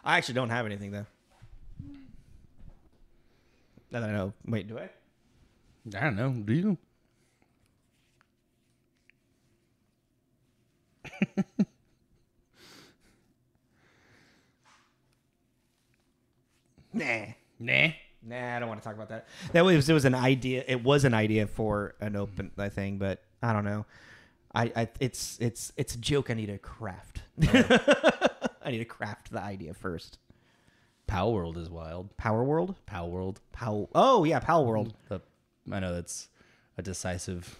I actually don't have anything though. Now that I know. Wait, do I? I don't know. Do you? Nah, I don't want to talk about that. It was an idea. It was an idea for an open thing, but I don't know. It's a joke I need to craft. I need to craft the idea first. Power World is wild. Power World? Power World. Oh yeah, Power World. I know that's a decisive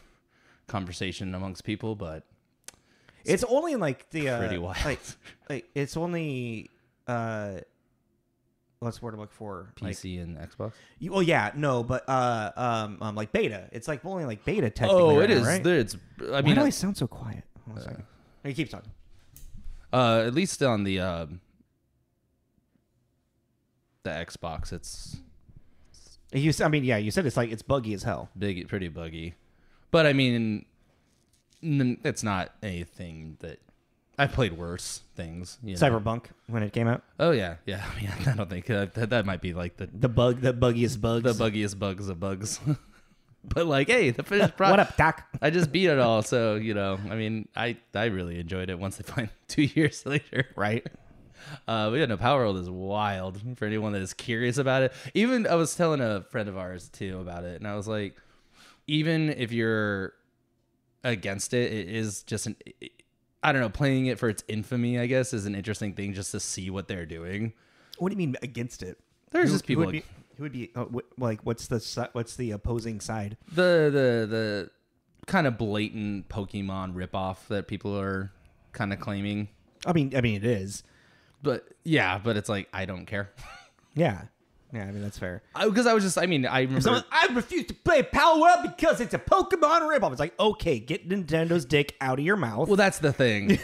conversation amongst people, but it's only in like the pretty wild. Like it's only what's the word I'm looking for? PC and Xbox. Well, yeah, no, but like beta. It's like only like beta technically. Oh, right it now, is. right? I mean, why do I sound so quiet? Hold on a second. Hey, keep talking. At least on the Xbox, You said it's like it's buggy as hell. pretty buggy, but I mean, it's not anything that I've played worse things. Cyberpunk when it came out. Oh yeah. I mean, I don't think that might be like the buggiest bugs. The buggiest bugs of bugs. But like, hey, the finished product. What up, Doc? I just beat it all, so I mean, I really enjoyed it. Once they find 2 years later, right? But yeah, no, Power World is wild for anyone that is curious about it. Even I was telling a friend of ours too about it, and I was like, even if you're against it, it is just I don't know, playing it for its infamy, I guess, is an interesting thing just to see what they're doing. What do you mean against it? There's just people who would be like, what's the opposing side? The kind of blatant Pokemon ripoff that people are kind of claiming. I mean it is. But it's like, I don't care. Yeah. Yeah, I mean, that's fair. Because I remember... I refuse to play Power World because it's a Pokemon ripoff. It's like, okay, get Nintendo's dick out of your mouth. Well, that's the thing.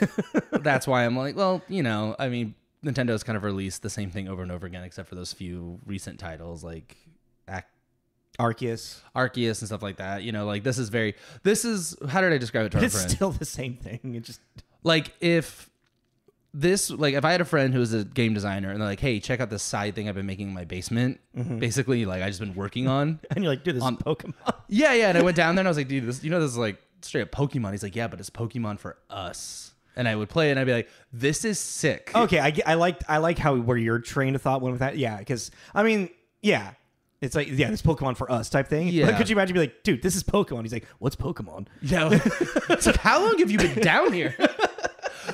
That's why I'm like, well, I mean, Nintendo's kind of released the same thing over and over again, except for those few recent titles like Arceus and stuff like that. Like this is how did I describe it to our friend? It's still the same thing. It just like if I had a friend who was a game designer and they're like, hey, check out this side thing I've been making in my basement. Mm-hmm. Basically, like I just been working on. And you're like, dude, this is Pokemon. Yeah. And I went down there and I was like, dude, this is like straight up Pokemon. He's like, yeah, but it's Pokemon for us. And I would play it and I'd be like, this is sick. Okay, I like how where your train of thought went with that. Yeah, because I mean, yeah. It's like, yeah, this Pokemon for us type thing. Yeah. Like, could you imagine be like, dude, this is Pokemon? He's like, what's Pokemon? Yeah. It's like, how long have you been down here?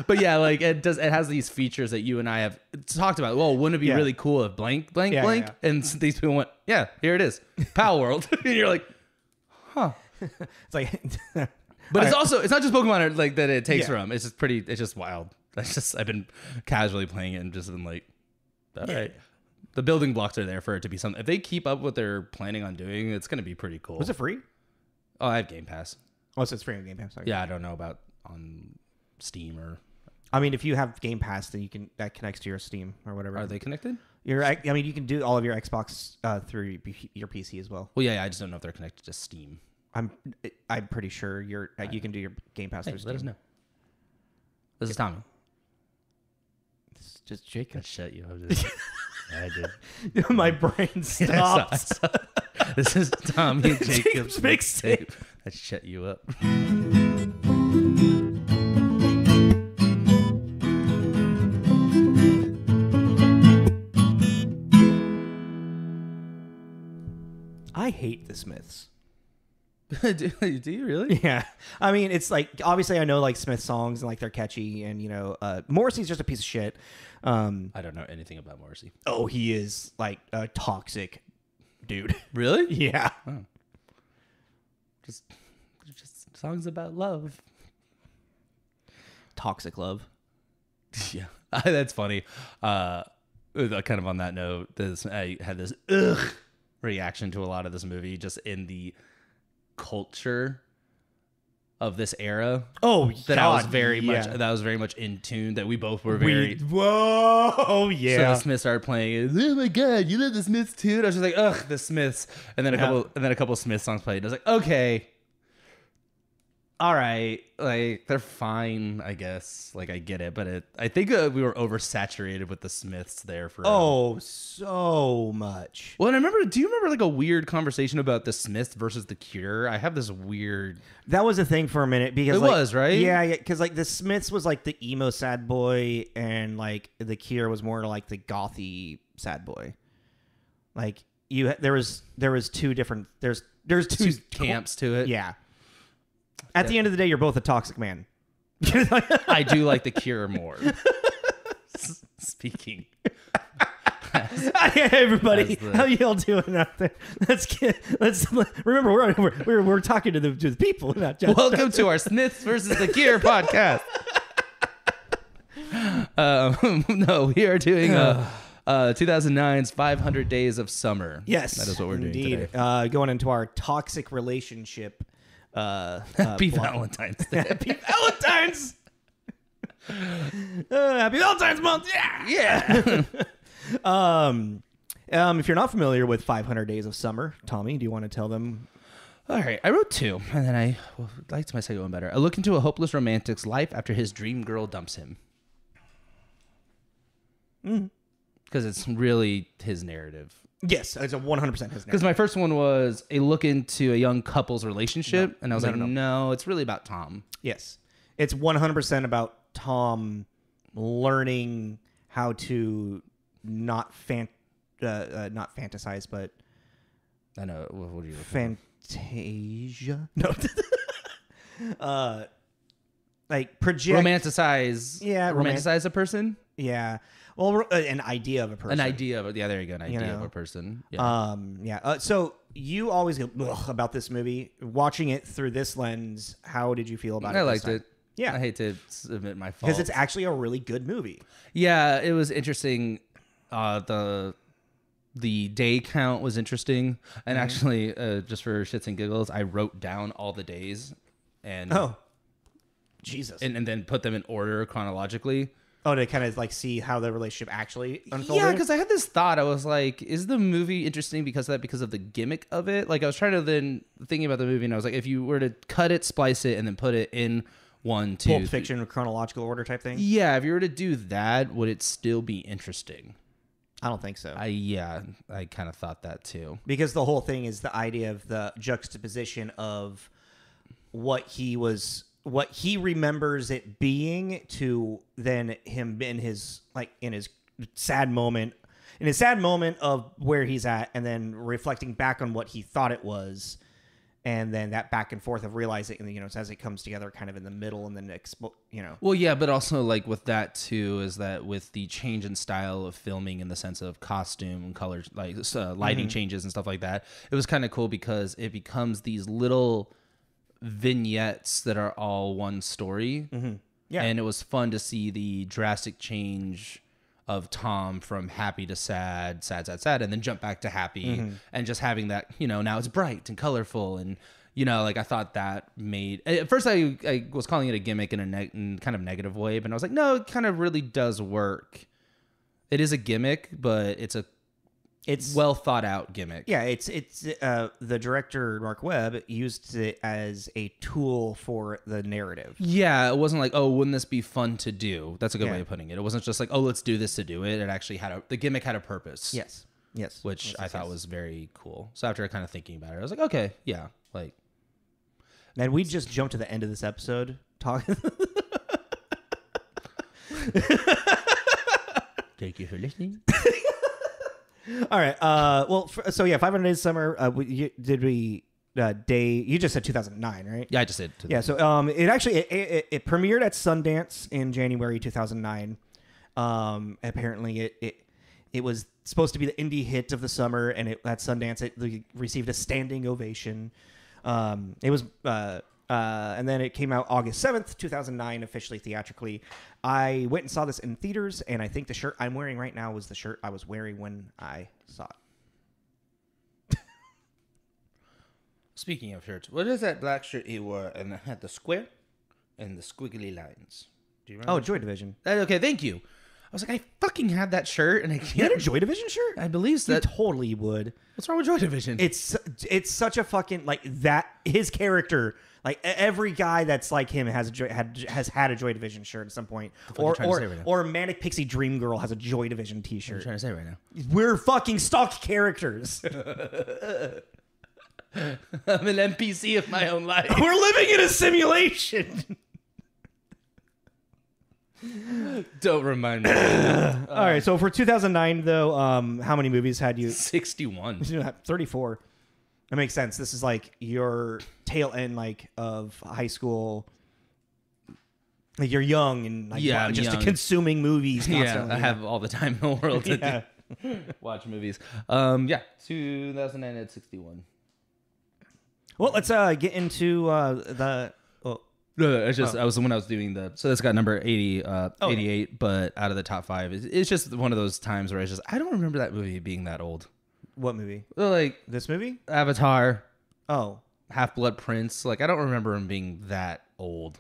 But yeah, like it has these features that you and I have talked about. Well, wouldn't it be really cool if blank? Yeah. And these people went, yeah, here it is, Power World. And you're like, huh? It's like, but it's also, it's not just Pokemon like that it takes from. It's just wild. I've been casually playing it and just been like, all right. The building blocks are there for it to be something. If they keep up what they're planning on doing, it's going to be pretty cool. Was it free? Oh, I have Game Pass. Oh, so it's free on Game Pass. Okay. Yeah, I don't know about on Steam or. I mean, if you have Game Pass, then that connects to your Steam or whatever. Are they connected? I mean, you can do all of your Xbox through your PC as well. Well, yeah, I just don't know if they're connected to Steam. I'm pretty sure you can do your Game Pass through Steam. Let us know. This is Tommy. This is just Jacob. I shut you. I did. My brain stops. This is Tommy and Jacob's mixtape. I shut you up. I hate the Smiths. Do you really? Yeah. I mean, it's like, obviously I know like Smith songs and like they're catchy and, Morrissey's just a piece of shit. I don't know anything about Morrissey. Oh, he is like a toxic dude. Really? Yeah. Oh. Just songs about love. Toxic love. Yeah. That's funny. Kind of on that note, I had this reaction to a lot of this movie just in the culture of this era. Oh, that God, I was very much in tune. That we both were very. Whoa, yeah. So the Smiths started playing it. Oh my God, you love the Smiths too? And I was just like, ugh, the Smiths. And then a couple Smith songs played. And I was like, okay. all right, like they're fine, I guess. Like I get it, but I think we were oversaturated with the Smiths there for. Oh, so much. Well, and I remember. Do you remember like a weird conversation about the Smiths versus the Cure? I have this weird. That was a thing for a minute because It was, right? Yeah, because like the Smiths was like the emo sad boy, and like the Cure was more like the gothy sad boy. Like there was two different there's two camps to it. Yeah. At the end of the day, you're both a toxic man. I do like the Cure more. Speaking. Hey, everybody, how y'all doing out there? Let's remember we're talking to the people, not just welcome to our Smiths versus the Cure podcast. No, we are doing 2009's 500 Days of Summer. Yes, that is what we're doing today. Going into our toxic relationship. Happy Valentine's Day. Happy Valentine's. Happy Valentine's month. Yeah. If you're not familiar with 500 Days of Summer, Tommy, do you want to tell them? All right, I wrote 2, and then I liked my second one better. I look into a hopeless romantic's life after his dream girl dumps him. Because it's really his narrative. Yes, it's a 100% his narrative. Because my first one was a look into a young couple's relationship, and I was no, it's really about Tom. Yes, it's 100% about Tom learning how to not fantasize, but I know what are you fantasia? No, like project romanticize. Yeah, romanticize a person. Yeah. Well, an idea of a person. An idea of there you go. An idea of a person. Yeah. So you always go about this movie. Watching it through this lens, how did you feel about it? I liked it. Yeah. I hate to admit my fault because it's actually a really good movie. Yeah, it was interesting. The day count was interesting, and actually, just for shits and giggles, I wrote down all the days, and Jesus, and then put them in order chronologically. Oh, to kind of like see how the relationship actually unfolded? Yeah, because I had this thought. I was like, is the movie interesting because of that? Because of the gimmick of it? Like, I was trying to then thinking about the movie, and I was like, if you were to cut it, splice it, and then put it in 1, 2, Pulp Fiction chronological order type thing? Yeah, if you were to do that, would it still be interesting? I don't think so. I kind of thought that too. Because the whole thing is the idea of the juxtaposition of what he remembers it being to then him in his sad moment of where he's at, and then reflecting back on what he thought it was, and then that back and forth of realizing, as it comes together kind of in the middle, and then Well, yeah, but also like with that too is that with the change in style of filming in the sense of costume and colors, like lighting changes and stuff like that, it was kind of cool because it becomes these little vignettes that are all one story. Yeah, and it was fun to see the drastic change of Tom from happy to sad, and then jump back to happy, and just having that, now it's bright and colorful, and like I thought that made. At first, I was calling it a gimmick in a kind of negative way, but I was like, no, it kind of really does work. It is a gimmick, but it's well thought out gimmick. Yeah, it's the director Marc Webb used it as a tool for the narrative. Yeah, it wasn't like, oh, wouldn't this be fun to do? That's a good way of putting it. It wasn't just like, oh, let's do this to do it. It actually the gimmick had a purpose. Yes. Which I thought was very cool. So after kind of thinking about it, I was like, okay, yeah, like. And we just jumped to the end of this episode talking. Thank you for listening. All right. 500 Days of Summer. You just said 2009, right? Yeah, I just said. Yeah. So it actually it premiered at Sundance in January 2009. Apparently it was supposed to be the indie hit of the summer, and at Sundance it received a standing ovation. It was. And then it came out August 7th, 2009, officially theatrically. I went and saw this in theaters, and I think the shirt I'm wearing right now was the shirt I was wearing when I saw it. Speaking of shirts, what is that black shirt you wore and it had the square and the squiggly lines? Do you remember? Oh, Joy Division. Okay, thank you. was like, I fucking had that shirt, and I You had can't. a Joy Division shirt? I believe You that. totally would. What's wrong with Joy Division? It's such a fucking like that. His character, like every guy that's like him has had a Joy Division shirt at some point, or Manic Pixie Dream Girl has a Joy Division What are you T-shirt. trying to say right now? We're fucking stock characters. I'm an NPC of my own life. We're living in a simulation. Don't remind me. All right, so for 2009 though, how many movies had you? 61. 34. That makes sense. This is like your tail end, like of high school. Like you're young and like just young. Consuming movies. Constantly. Yeah, I have all the time in the world to Yeah. watch movies. 2009 at 61. Well, let's get into the. Oh, No, it's just I was doing the. So that's got number 80, 88, but out of the top 5, it's just one of those times where it's just I don't remember that movie being that old. what movie? Like This movie? Avatar, Oh, Half-Blood Prince. Like I don't remember him being that old.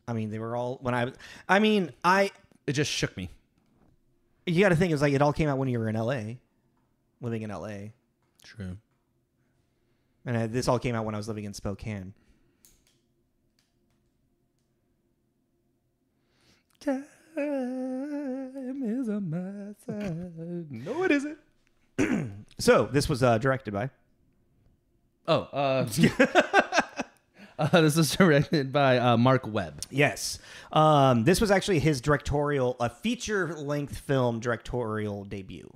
I mean, they were all when I. I mean, It just shook me. You got to think it was like it all came out when you were in L.A., living in L.A. True. And this all came out when I was living in Spokane. Time is on my side. No, it isn't. So this was directed by. This was directed by Marc Webb. Yes. This was actually his a feature-length film directorial debut.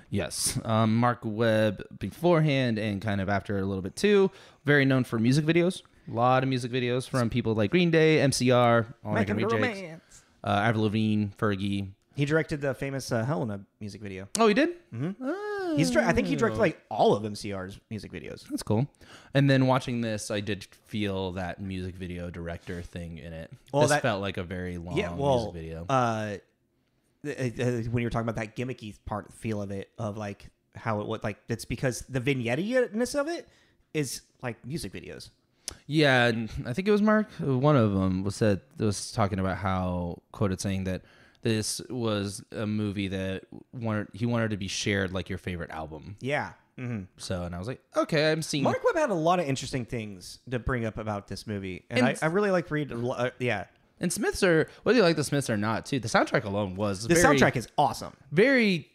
Yes. Marc Webb beforehand and kind of after a little bit too. Very known for music videos. A lot of music videos from people like Green Day, MCR, All Night and Rejects, Avril Lavigne, Fergie. He directed the famous Helena music video. Oh, he did? Mm-hmm. Oh. I think he directed like all of MCR's music videos. That's cool. And then watching this, I did feel that music video director thing in it. Well, this felt like a very long music video. When you were talking about that gimmicky feel of it, of like how it would like, it's because the vignette-ness of it is like music videos. Yeah, and I think it was Mark. One of them was talking about how quoted saying that this was a movie that he wanted to be shared like your favorite album. Yeah. Mm-hmm. So, and I was like, okay, I'm seeing. Marc Webb had a lot of interesting things to bring up about this movie, and I really like read. Yeah. And Smiths are, whether you like the Smiths or not, too. The soundtrack alone was the soundtrack is awesome. Very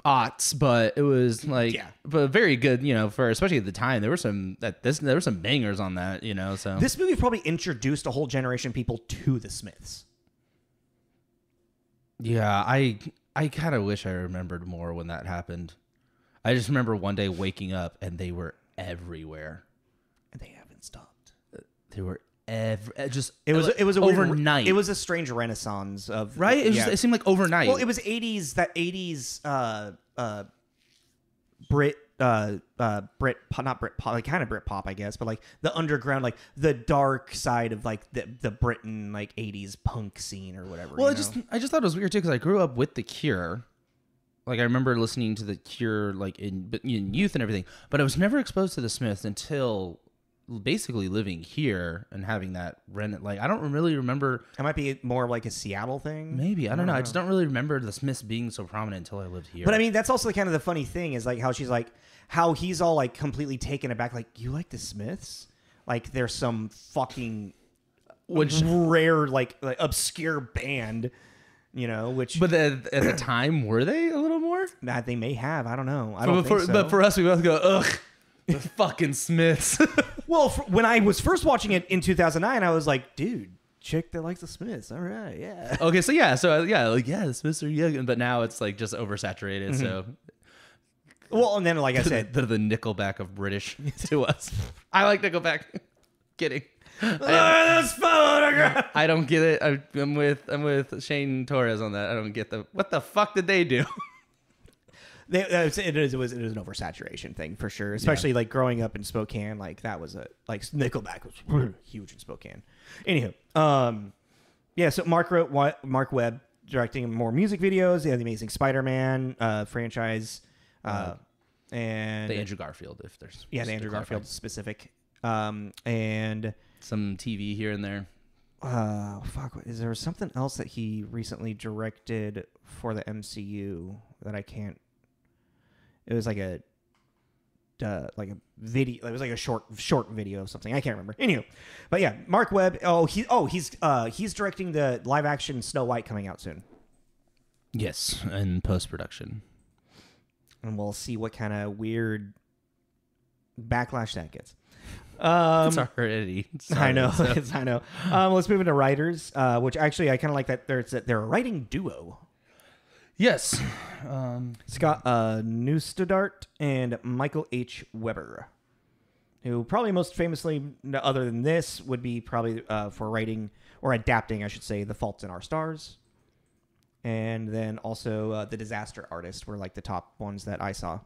aughts, but it was like, but very good. You know, for especially at the time, there were some bangers on that. You know, so this movie probably introduced a whole generation of people to the Smiths. Yeah, I kind of wish I remembered more when that happened. I just remember one day waking up and they were everywhere, and they haven't stopped. They were it was a overnight. It was a strange renaissance of right. It seemed like overnight. Well, it was 80s Brit pop, not Brit pop, like kind of Brit pop, I guess, but like the underground, like the dark side of like the Britain like 80s punk scene or whatever. Well, I just thought it was weird too because I grew up with The Cure. Like I remember listening to The Cure like in youth and everything, but I was never exposed to the Smiths until basically living here and having that like I don't really remember. It might be more like a Seattle thing. Maybe I don't know. I just don't really remember the Smiths being so prominent until I lived here. But I mean, that's also kind of the funny thing is like how she's like how he's all like completely taken aback. Like, you like the Smiths? Like there's some fucking rare like obscure band. You know, which... But at the time, were they a little more? They may have. I don't know. I don't think so. But for us, we both go, ugh, the fucking Smiths. Well, when I was first watching it in 2009, I was like, dude, chick that likes the Smiths. All right, yeah. Okay, so the Smiths are young. But now it's like just oversaturated, mm-hmm. So... Well, and then, like I said... the Nickelback of British to us. I like Nickelback. Kidding. This photograph. I don't get it. I'm with Shane Torres on that. I don't get what the fuck did they do? It was an oversaturation thing for sure. Especially like growing up in Spokane, like that was Nickelback was huge in Spokane. Anywho, so Marc Webb directing more music videos. They had the Amazing Spider-Man franchise, and the Andrew Garfield, if there's the Andrew Garfield specific, and some TV here and there. fuck, is there something else that he recently directed for the MCU that I can't? It was like a video. It was like a short video of something. I can't remember. Anyway, but yeah, Marc Webb. He's directing the live action Snow White coming out soon. Yes, in post-production. And we'll see what kind of weird backlash that gets. It's already. I know. I know. Let's move into writers, which actually I kind of like that they're a writing duo. Yes. Scott Neustadtert and Michael H. Weber, who probably most famously, other than this, would be probably for writing or adapting, I should say, The Fault in Our Stars. And then also The Disaster Artist were like the top ones that I saw.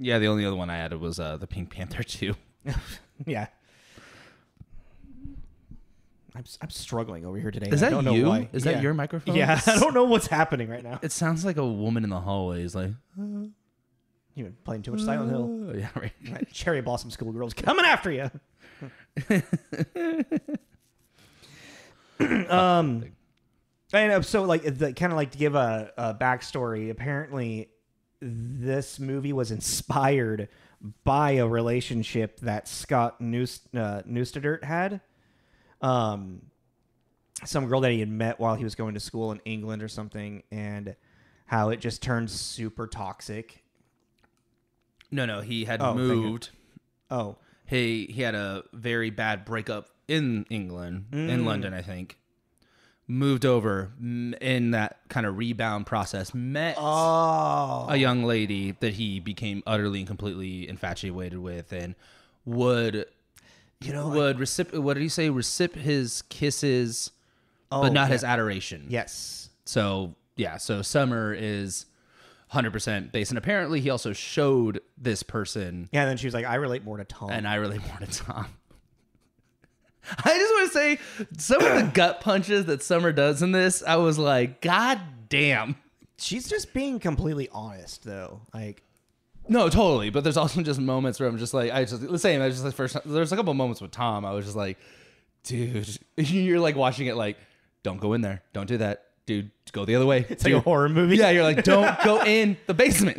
Yeah, the only other one I added was the Pink Panther 2. Yeah. I'm struggling over here today. Is that I don't know you? why. Is that your microphone? Yeah, I don't know what's happening right now. It sounds like a woman in the hallways, like. You've been playing too much Silent Hill. Yeah, right. Cherry Blossom Schoolgirls coming after you. And so like kind of like to give a backstory. Apparently, this movie was inspired by a relationship that Scott Neustadtert had. Some girl that he had met while he was going to school in England or something, and how it just turned super toxic. No, he had moved. Oh, he had a very bad breakup in England, in London, I think. Moved over in that kind of rebound process, met a young lady that he became utterly and completely infatuated with, and would what did he say? Recip his kisses, but not his adoration. Yes. So Summer is 100% based, and apparently he also showed this person. Yeah, and then she was like, I relate more to Tom. And I relate more to Tom. I just want to say, some of the gut punches that Summer does in this, I was like, God damn. She's just being completely honest, though. Like, no, totally. But there's also just moments where I'm just like, there's a couple moments with Tom. I was just like, dude, you're like watching it like, don't go in there. Don't do that. Dude, go the other way. It's like a horror movie. Yeah, you're like, don't go in the basement.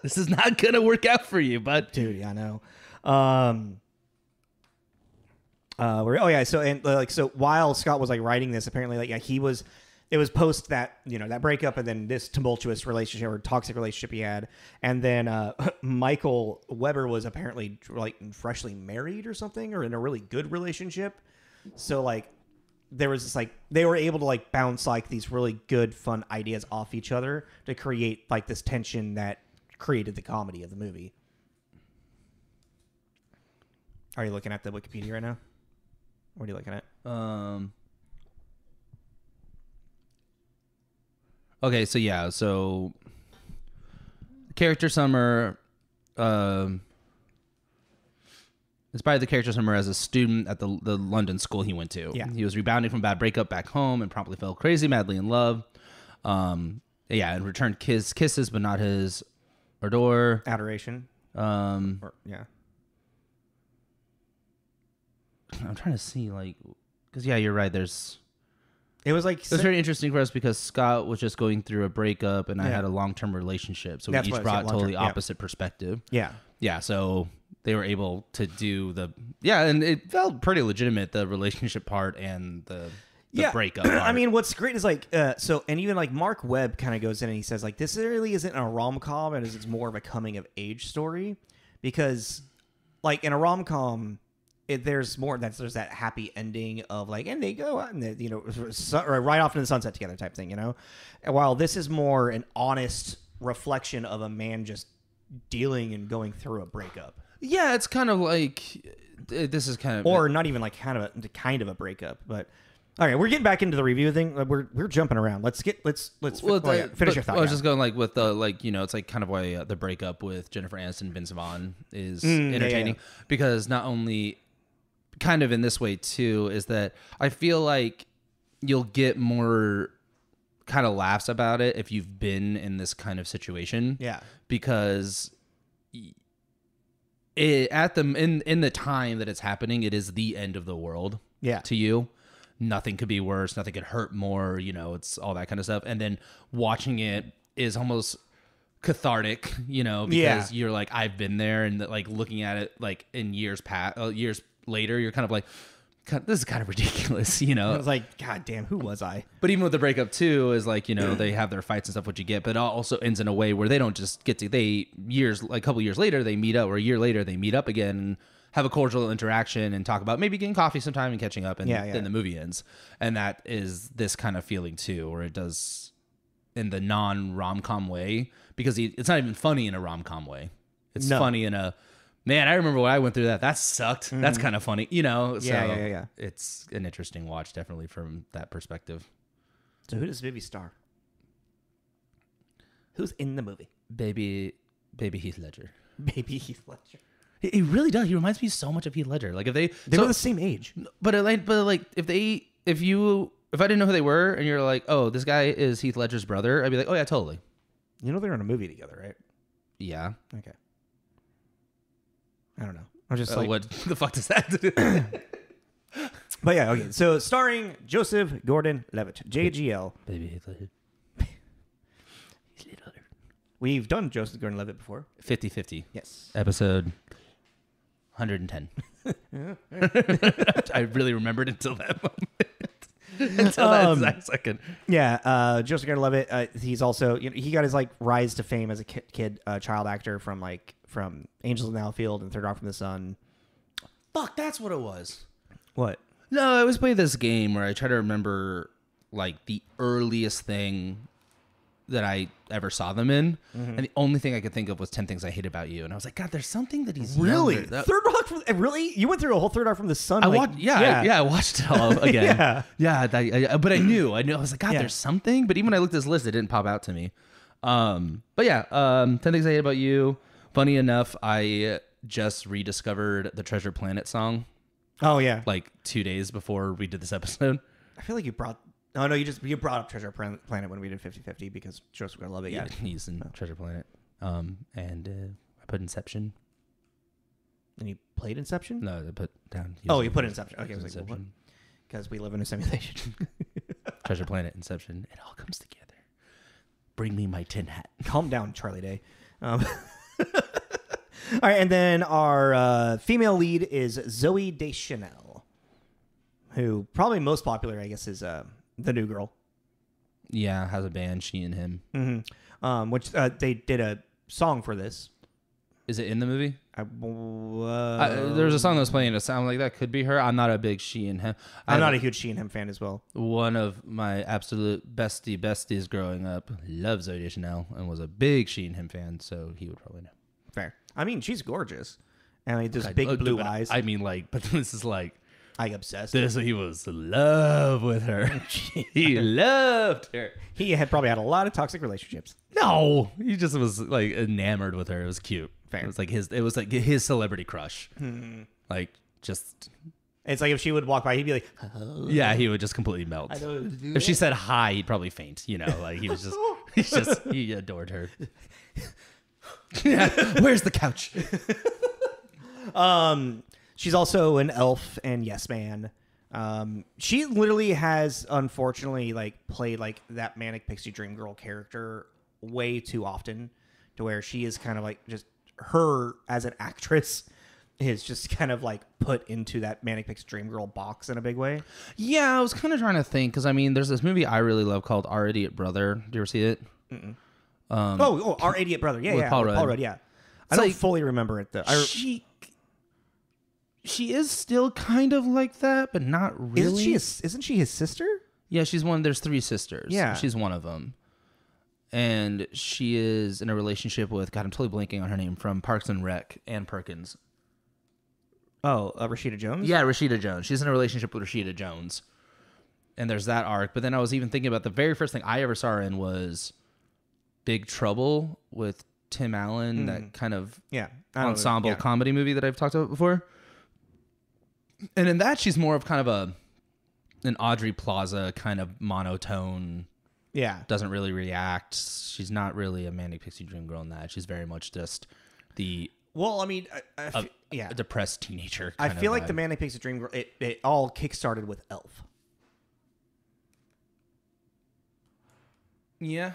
This is not going to work out for you, bud. Dude, yeah, I know. So while Scott was like writing this, apparently it was post that, that breakup and then this tumultuous relationship or toxic relationship he had. And then Michael Weber was apparently like freshly married or something, or in a really good relationship. So like there was this like, they were able to like bounce like these really good, fun ideas off each other to create like this tension that created the comedy of the movie. Are you looking at the Wikipedia right now? What are you looking at? Okay, so character Summer inspired the character Summer as a student at the London school he went to. Yeah. He was rebounding from a bad breakup back home and promptly fell crazy, madly in love. And returned kisses, but not his adoration. Yeah. I'm trying to see, like, because you're right. It was very interesting for us because Scott was just going through a breakup, and I had a long-term relationship, so we each brought totally opposite perspective. Yeah. So they were able to do and it felt pretty legitimate, the relationship part and the breakup part. I mean, what's great is like, and even like Marc Webb kind of goes in and he says like, this really isn't a rom-com, and it's more of a coming-of-age story, because like in a rom-com, there's that happy ending of like, and they go out and they, right off into the sunset together type thing, And while this is more an honest reflection of a man just dealing and going through a breakup. Yeah, it's kind of like this is kind of, or not even like kind of a breakup, but. All right, we're getting back into the review thing. We're jumping around. Let's finish your thought. I was just going like with the it's like kind of why the breakup with Jennifer Aniston and Vince Vaughn is entertaining because not only kind of in this way too is that I feel like you'll get more kind of laughs about it if you've been in this kind of situation. Yeah, because in the time that it's happening, it is the end of the world. Yeah. To you, nothing could be worse. Nothing could hurt more. You know, it's all that kind of stuff. And then watching it is almost cathartic. You know, because you're like, I've been there, and like looking at it like in years later, you're kind of like, this is kind of ridiculous, you know. I was like, God damn, who was I? But even with the breakup too, is like, you know, they have their fights and stuff, what you get, but it also ends in a way where they don't just get to, a couple years later, they meet up, or a year later, they meet up again and have a cordial interaction and talk about maybe getting coffee sometime and catching up, and then the movie ends. And that is this kind of feeling too, where it does in the non-rom-com way, because it's not even funny in a rom-com way. It's funny in a, man, I remember when I went through that. That sucked. Mm-hmm. That's kind of funny, you know? So yeah. It's an interesting watch, definitely, from that perspective. So who does Vivi star? Who's in the movie? Baby Heath Ledger. Baby Heath Ledger. He really does. He reminds me so much of Heath Ledger. Like, if they were the same age. But if I didn't know who they were, and you're like, oh, this guy is Heath Ledger's brother, I'd be like, oh yeah, totally. You know they're in a movie together, right? Yeah. Okay. I don't know. I'm just like, what the fuck does that do? But yeah, okay. So starring Joseph Gordon-Levitt, JGL. Baby Heath Ledger. We've done Joseph Gordon-Levitt before. 50-50. Yes. Episode 110. I really remembered until that moment. Until that exact second. Yeah. Joseph Gordon-Levitt, he's also, you know, he got his like rise to fame as a kid child actor from Angels in the Outfield and Third Rock from the Sun. Fuck, that's what it was. What? No, I always play this game where I try to remember like the earliest thing that I ever saw them in, and the only thing I could think of was 10 Things I Hate About You, and I was like, God, there's something that he's really younger. Third Rock from really? You went through a whole Third Rock from the Sun? I watched, I watched it all again. But I knew. I was like, God, there's something. But even when I looked at this list, it didn't pop out to me. But yeah, 10 Things I Hate About You. Funny enough, I just rediscovered the Treasure Planet song. Oh yeah, like 2 days before we did this episode. I feel like you brought. Oh no, you brought up Treasure Planet when we did 50-50 because Joseph Gordon-Levitt. Yeah, he's in Treasure Planet. And I put Inception. And you played Inception? No, I put down. You put Inception. Okay, I was like, because we live in a simulation. Treasure Planet, Inception. It all comes together. Bring me my tin hat. Calm down, Charlie Day. All right, and then our female lead is Zooey Deschanel, who probably most popular, I guess, is the new girl. Yeah, has a band, she and him. Mm-hmm. Which they did a song for this. Is it in the movie? There was a song that was playing. It sounded like that could be her. I'm not a big she and him. I'm not a huge she and him fan as well. One of my absolute besties growing up loves Zooey Deschanel and was a big she and him fan, so he would probably know. Fair. I mean, she's gorgeous. And like, those big blue eyes. I mean, like, but this is like, I obsessed. He was in love with her. He loved her. He had probably had a lot of toxic relationships. No, he just was like enamored with her. It was cute. Fair. It was like his celebrity crush. Like just. It's like if she would walk by, he'd be like, oh. Yeah, he would just completely melt. If she said hi, he'd probably faint. You know, like he was just, he adored her. Yeah, where's the couch? She's also an elf and yes man. She literally has unfortunately like played like that manic pixie dream girl character way too often, to where she is kind of like just her as an actress is just kind of like put into that manic pixie dream girl box in a big way. Yeah, I was kind of trying to think because I mean, there's this movie I really love called Our Idiot Brother. Do you ever see it? Our Idiot Brother. Yeah, with Paul Rudd. Yeah. I don't fully remember it though. She is still kind of like that, but not really. Isn't she his sister? Yeah, she's one. There's 3 sisters. Yeah. She's one of them. And she is in a relationship with, God, I'm totally blanking on her name, from Parks and Rec, Ann Perkins. Oh, Rashida Jones? Yeah, Rashida Jones. She's in a relationship with Rashida Jones. And there's that arc. But then I was even thinking about the very first thing I ever saw her in was Big Trouble with Tim Allen, that kind of ensemble comedy movie that I've talked about before. And in that, she's more of kind of an Audrey Plaza kind of monotone. Yeah. Doesn't really react. She's not really a manic pixie dream girl in that. She's very much just the Well, I mean, a depressed teenager. I kind feel of like the Man That Makes a Dream Girl. It all kickstarted with Elf. Yeah.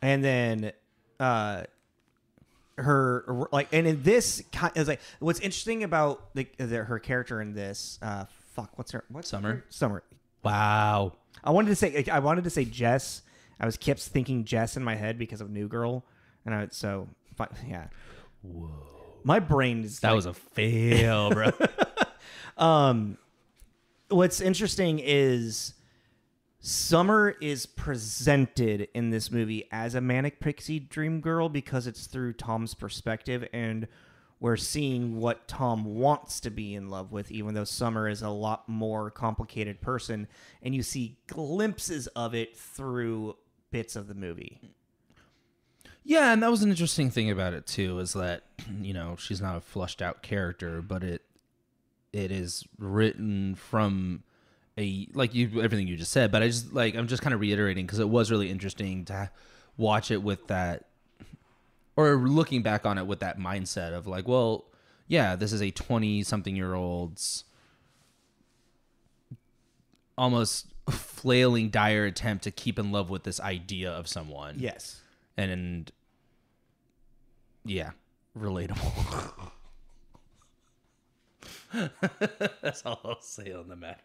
And then her like, and in this is like what's interesting about her character in this. What's Summer? Summer. Wow. I wanted to say Jess. I kept thinking Jess in my head because of New Girl, and yeah. Whoa. My brain is that was a fail, bro. What's interesting is Summer is presented in this movie as a manic pixie dream girl because it's through Tom's perspective, and we're seeing what Tom wants to be in love with, even though Summer is a lot more complicated person, and you see glimpses of it through bits of the movie. Yeah, and that was an interesting thing about it too, is that, she's not a flushed out character, but it is written from everything you just said, but I'm just kind of reiterating because it was really interesting to watch it with that, or looking back on it with that mindset of like, well, yeah, this is a 20-something-year-old's almost flailing, dire attempt to keep in love with this idea of someone. Yes. And yeah, relatable. That's all I'll say on the matter.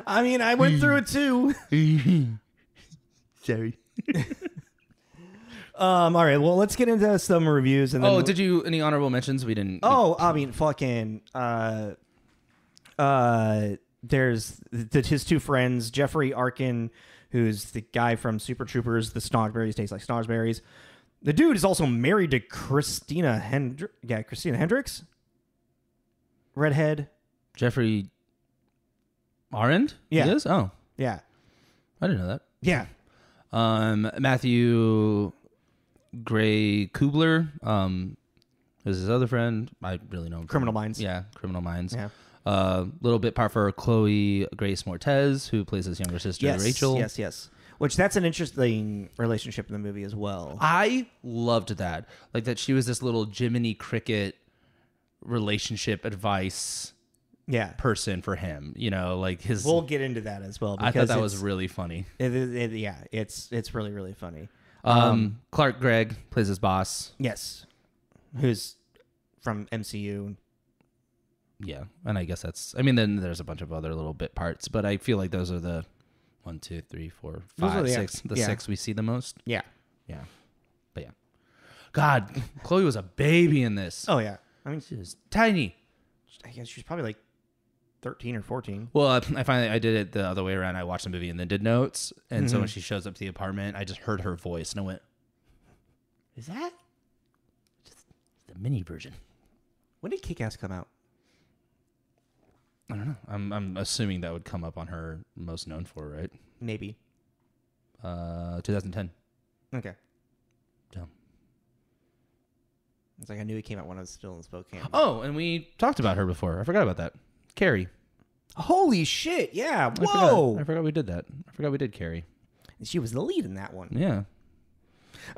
I mean, I went through it too. Sorry. All right. Well, let's get into some reviews. And then did you any honorable mentions? We didn't. I mean, fucking. There's his two friends, Jeffrey Arkin, who's the guy from Super Troopers. The Snozzberries taste like Snozzberries. The dude is also married to Christina Hendricks. Redhead. Jeffrey Arend? Yeah. He is? Oh. Yeah. I didn't know that. Yeah. Matthew Gray Kubler is his other friend. I really know him. Criminal Minds. Yeah, Criminal Minds. Yeah. Little bit part for Chloe Grace Moretz, who plays his younger sister, Rachel. Yes. Which that's an interesting relationship in the movie as well. I loved that. Like that she was this little Jiminy Cricket relationship advice person for him. Like his... We'll get into that as well. I thought that was really funny. It's really, really funny. Clark Gregg plays his boss. Yes. Who's from MCU. Yeah, and I guess then there's a bunch of other little bit parts, but I feel like those are the 1, 2, 3, 4, 5, 6. The 6 we see the most. Yeah. Yeah. But yeah. God, Chloe was a baby in this. Oh, yeah. I mean, she was tiny. I guess she's probably like 13 or 14. Well, I did it the other way around. I watched the movie and then did notes. And so when she shows up to the apartment, I just heard her voice and I went, is that just the mini version? When did Kick-Ass come out? I don't know. I'm assuming that would come up on her most known for, right? Maybe. 2010. Okay. Dumb. It's like I knew it came out when I was still in Spokane. Oh, and we talked about her before. I forgot about that. Carrie. Holy shit! Yeah. Whoa. I forgot we did that. I forgot we did Carrie. She was the lead in that one. Yeah.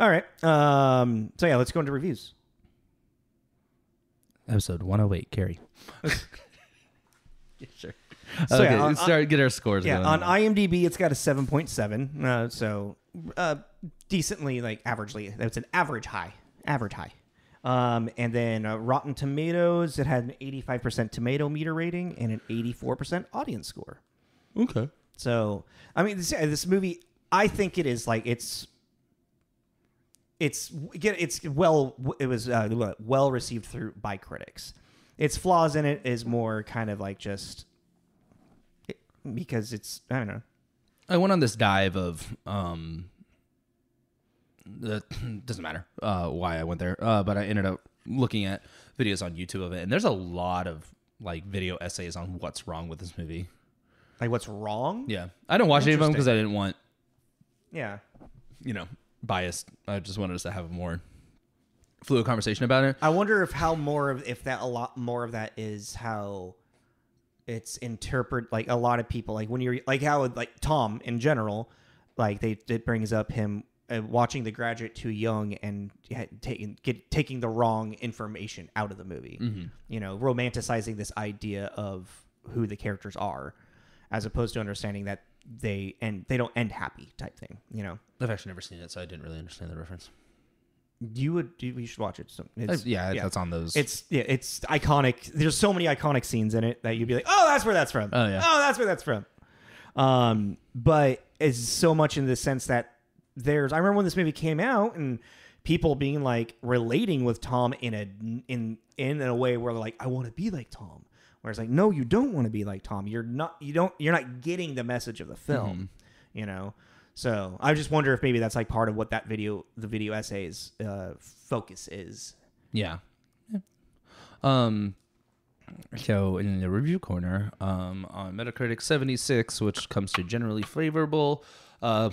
All right. So yeah, let's go into reviews. Episode 108, Carrie. Yeah, sure. So okay, get our scores going. On IMDb, it's got a 7.7. So decently, like averagely, that's an average high. And then Rotten Tomatoes, it had an 85% tomato meter rating and an 84% audience score. Okay. So I mean, this movie, I think it is like it was well received by critics. Its flaws in it is more kind of like just because it's, I don't know. I went on this dive of doesn't matter why I went there, but I ended up looking at videos on YouTube of it, and there's a lot of like video essays on what's wrong with this movie. Like what's wrong? Yeah, I didn't watch any of them because I didn't want, biased. I just wanted us to have a more fluid conversation about it. I wonder if a lot more of that is how it's interpreted. Like a lot of people, like when you're like how like Tom in general, like it brings up him watching The Graduate too young and taking the wrong information out of the movie. You know, romanticizing this idea of who the characters are, as opposed to understanding that they don't end happy type thing. You know, I've actually never seen it, so I didn't really understand the reference. You should watch it. That's on those. It's iconic. There's so many iconic scenes in it that you'd be like, oh, that's where that's from. Oh yeah. Oh, that's where that's from. But it's so much in the sense that I remember when this movie came out and people being like relating with Tom in a way where they're like, I want to be like Tom. Whereas like, no, you don't want to be like Tom. You're not getting the message of the film, you know? So I just wonder if maybe that's like part of what the video essays focus is. Yeah. So in the review corner, on Metacritic 76, which comes to generally favorable,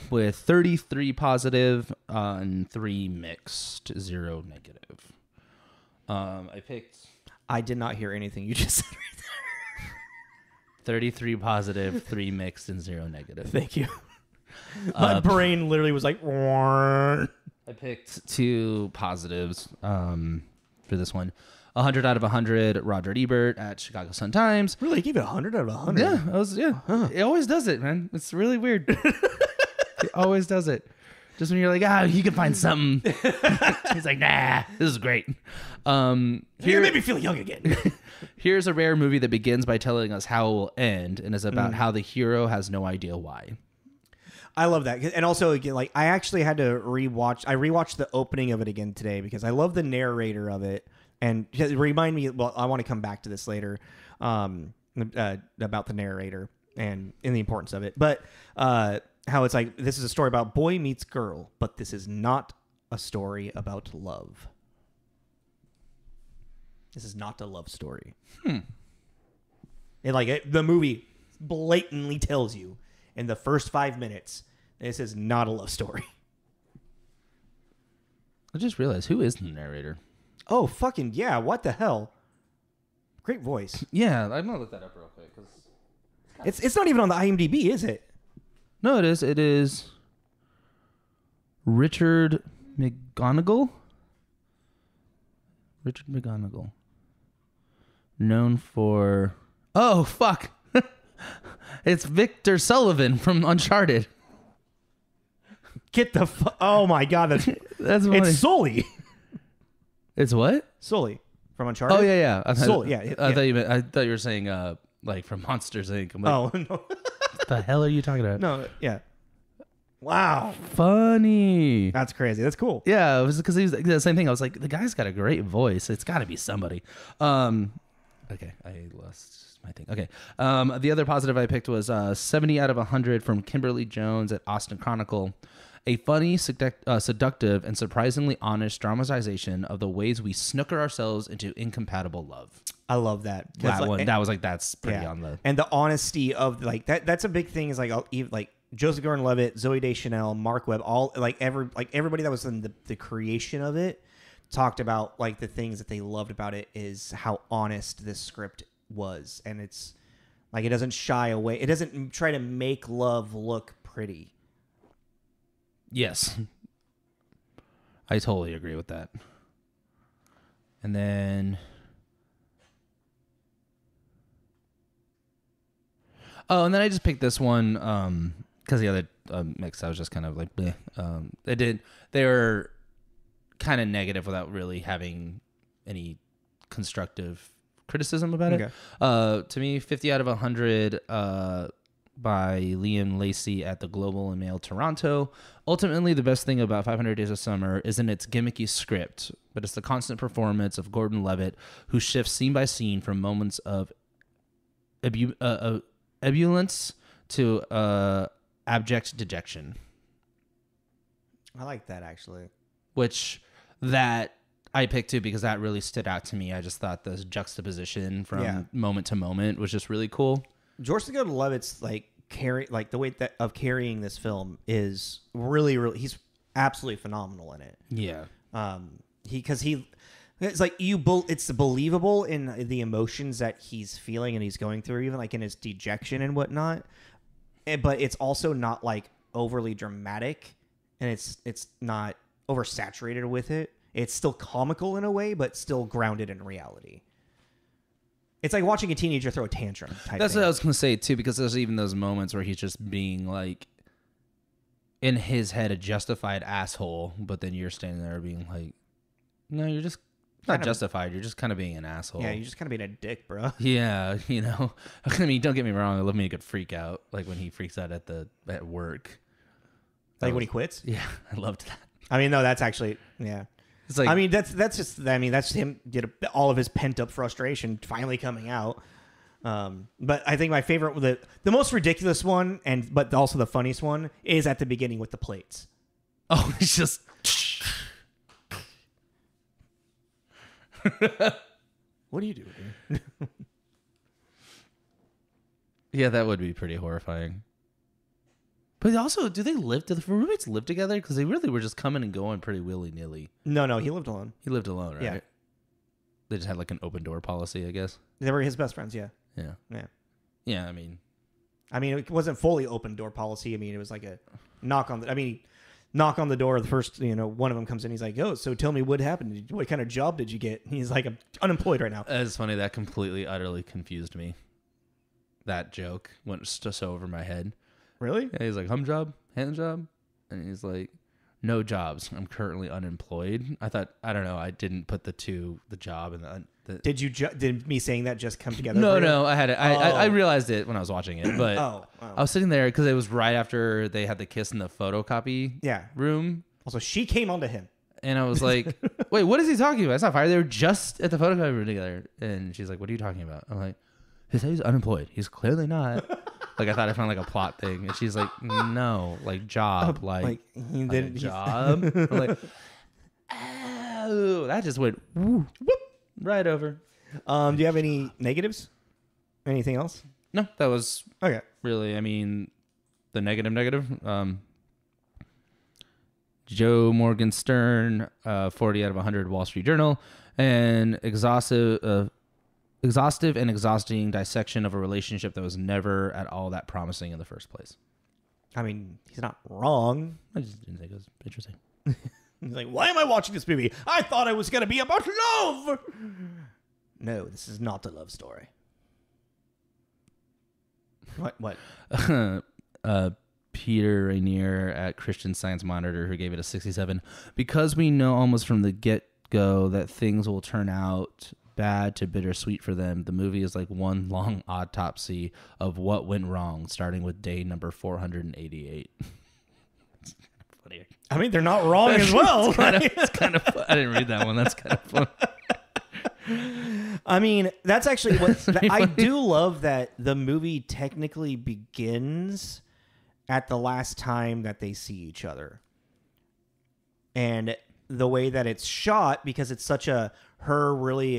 with 33 positive and 3 mixed, 0 negative. I did not hear anything you just said right there. 33 positive, 3 mixed, and 0 negative. Thank you. My brain literally was like, I picked 2 positives for this one. 100 out of 100, Roger Ebert at Chicago Sun-Times. Really? You gave it 100 out of 100? Yeah. Huh. It always does it, man. It's really weird. It always does it. Just when you're like, you can find something. He's like, nah, this is great. Here made me feel young again. Here's a rare movie that begins by telling us how it will end and is about how the hero has no idea why. I love that. And also, again, like I actually had to rewatch the opening of it again today because I love the narrator of it. And remind me, well, I want to come back to this later about the narrator and the importance of it. But how it's like, this is a story about boy meets girl, but this is not a story about love. This is not a love story. The movie blatantly tells you in the first 5 minutes, this is not a love story. I just realized, who is the narrator? Oh, fucking yeah. What the hell? Great voice. Yeah, I'm going to look that up real quick. It's not even on the IMDb, is it? No, it is. It is Richard McGonigal. Richard McGonigal. Known for... Oh, fuck. It's Victor Sullivan from Uncharted. Get the Oh, my God. That's funny. It's Zooey. It's what? Sully from Uncharted. Oh yeah. Sully, yeah. I thought you were saying like from Monsters Inc. I'm like, no. What the hell are you talking about? No, yeah. Wow, funny. That's crazy. That's cool. Yeah, it was because he was the same thing. I was like, the guy's got a great voice. It's got to be somebody. Okay, I lost my thing. Okay, the other positive I picked was 70 out of 100 from Kimberly Jones at Austin Chronicle. A funny, seductive, and surprisingly honest dramatization of the ways we snooker ourselves into incompatible love. I love that. That's pretty on the... And the honesty of, like, that's a big thing is, like, Joseph Gordon-Levitt, Zooey Deschanel, Marc Webb, all, everybody that was in the creation of it talked about, like, the things that they loved about it is how honest this script was. And it's, like, it doesn't shy away. It doesn't try to make love look pretty. Yes. I totally agree with that. And then... Oh, and then I just picked this one because the other mix, I was just kind of like, bleh. They were kind of negative without really having any constructive criticism about it. To me, 50 out of 100 by Liam Lacey at the Global and Mail Toronto. Ultimately, the best thing about 500 Days of Summer isn't its gimmicky script, but it's the constant performance of Gordon-Levitt, who shifts scene by scene from moments of ebullience to abject dejection. I like that, actually. Which that I picked too because that really stood out to me. I just thought the juxtaposition from moment to moment was just really cool. George Gordon-Levitt's the way of carrying this film is really, really. He's absolutely phenomenal in it. Yeah. It's like it's believable in the emotions that he's feeling and he's going through, even like in his dejection and whatnot. But it's also not like overly dramatic and it's not oversaturated with it. It's still comical in a way, but still grounded in reality. It's like watching a teenager throw a tantrum type That's thing. what I was going to say, too, because there's even those moments where he's just being, like, in his head, a justified asshole, but then you're standing there being like, no, you're just not justified. You're just kind of being an asshole. Yeah, you're just kind of being a dick, bro. Yeah, you know. I mean, don't get me wrong. I love me a good freak out, like when he freaks out at work. Like when he quits? Yeah, I loved that. I mean, no, that's actually, yeah. It's like, I mean, that's him get all of his pent up frustration finally coming out. But I think my favorite, the most ridiculous one, but also the funniest one, is at the beginning with the plates. oh, it's just. What are you doing here? Yeah, that would be pretty horrifying. But also, do the roommates live together? Because they really were just coming and going pretty willy-nilly. No, he lived alone. He lived alone, right? Yeah. They just had like an open door policy, I guess. They were his best friends, yeah. Yeah. Yeah. Yeah, I mean, it wasn't fully open door policy. I mean, it was like a knock on the door. The first, one of them comes in. He's like, "Oh, so tell me what happened. What kind of job did you get?" He's like, "I'm unemployed right now." it's funny. That completely, utterly confused me. That joke went just over my head. Really? Yeah, he's like, hum job, hand job? And he's like, no jobs. I'm currently unemployed. I don't know. I didn't put the job and the Did me saying that just come together? No, I had it. I realized it when I was watching it, but I was sitting there because it was right after they had the kiss in the photocopy room. Also, she came onto him. And I was like, wait, what is he talking about? It's not fire. They were just at the photocopy room together. And she's like, what are you talking about? I'm like, he said he's unemployed. He's clearly not. Like, I thought I found like a plot thing. And she's like, no, like job. Like he didn't job. I'm like, oh, that just went whoop, right over. Do you have any negatives? Anything else? No, that was okay. Really, I mean, the negative. Joe Morgenstern, 40 out of 100 Wall Street Journal, and exhaustive and exhausting dissection of a relationship that was never at all that promising in the first place. I mean, he's not wrong. I just didn't think it was interesting. He's like, why am I watching this movie? I thought it was going to be about love. No, this is not a love story. What? Peter Rainier at Christian Science Monitor, who gave it a 67. Because we know almost from the get-go that things will turn out bad to bittersweet for them, the movie is like one long autopsy of what went wrong, starting with day number 488. I mean, they're not wrong as well. It's kind of fun. I didn't read that one. That's kind of fun. I mean, that's actually what I do love, that the movie technically begins at the last time that they see each other. And the way that it's shot, because it's such her really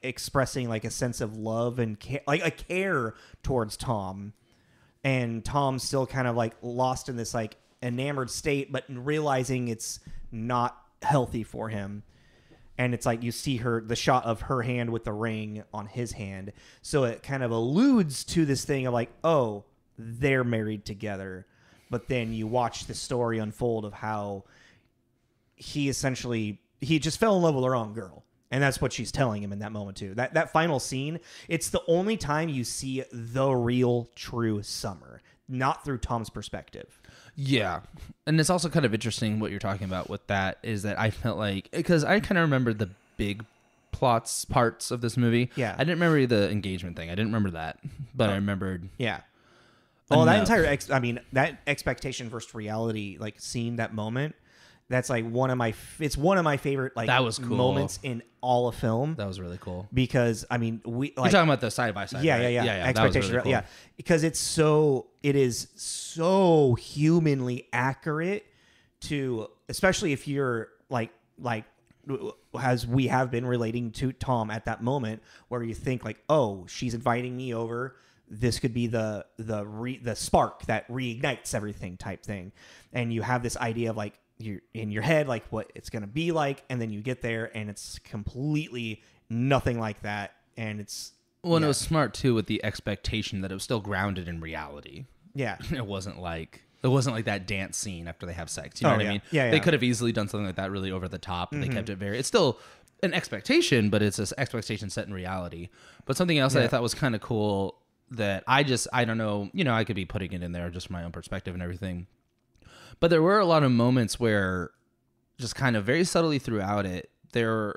expressing like a sense of love and like a care towards Tom, and Tom's still kind of like lost in this like enamored state, but realizing it's not healthy for him. And it's like you see the shot of her hand with the ring on his hand. So it kind of alludes to this thing of like, oh, they're married together. But then you watch the story unfold of how he just fell in love with the wrong girl. And that's what she's telling him in that moment too. That final scene, it's the only time you see the real true Summer, not through Tom's perspective. Yeah. And it's also kind of interesting what you're talking about with that, is that I felt like, because I kind of remember the big parts of this movie. Yeah. I didn't remember the engagement thing. I didn't remember that, but I remembered. Yeah. Well, that entire, that expectation versus reality, like scene, that moment, that's like one of my favorite like that was cool. moments in all of film. That was really cool. Because I mean, you're talking about the side by side. Yeah, right? yeah. Expectation, really cool. Yeah, because it is so humanly accurate to, especially if you're like as we have been relating to Tom at that moment, where you think like, oh, she's inviting me over. This could be the spark that reignites everything type thing, and you have this idea of like, you're in your head like what it's going to be like, and then you get there and it's completely nothing like that. And it's and it was smart too with the expectation that it was still grounded in reality. Yeah. It wasn't like It wasn't like that dance scene after they have sex. You know what I mean? Yeah, They could have easily done something like that really over the top. And They kept it very... It's still an expectation, but it's an expectation set in reality. But something else that I thought was kind of cool that I don't know, I could be putting it in there just from my own perspective and everything. But there were a lot of moments where just kind of very subtly throughout it, there,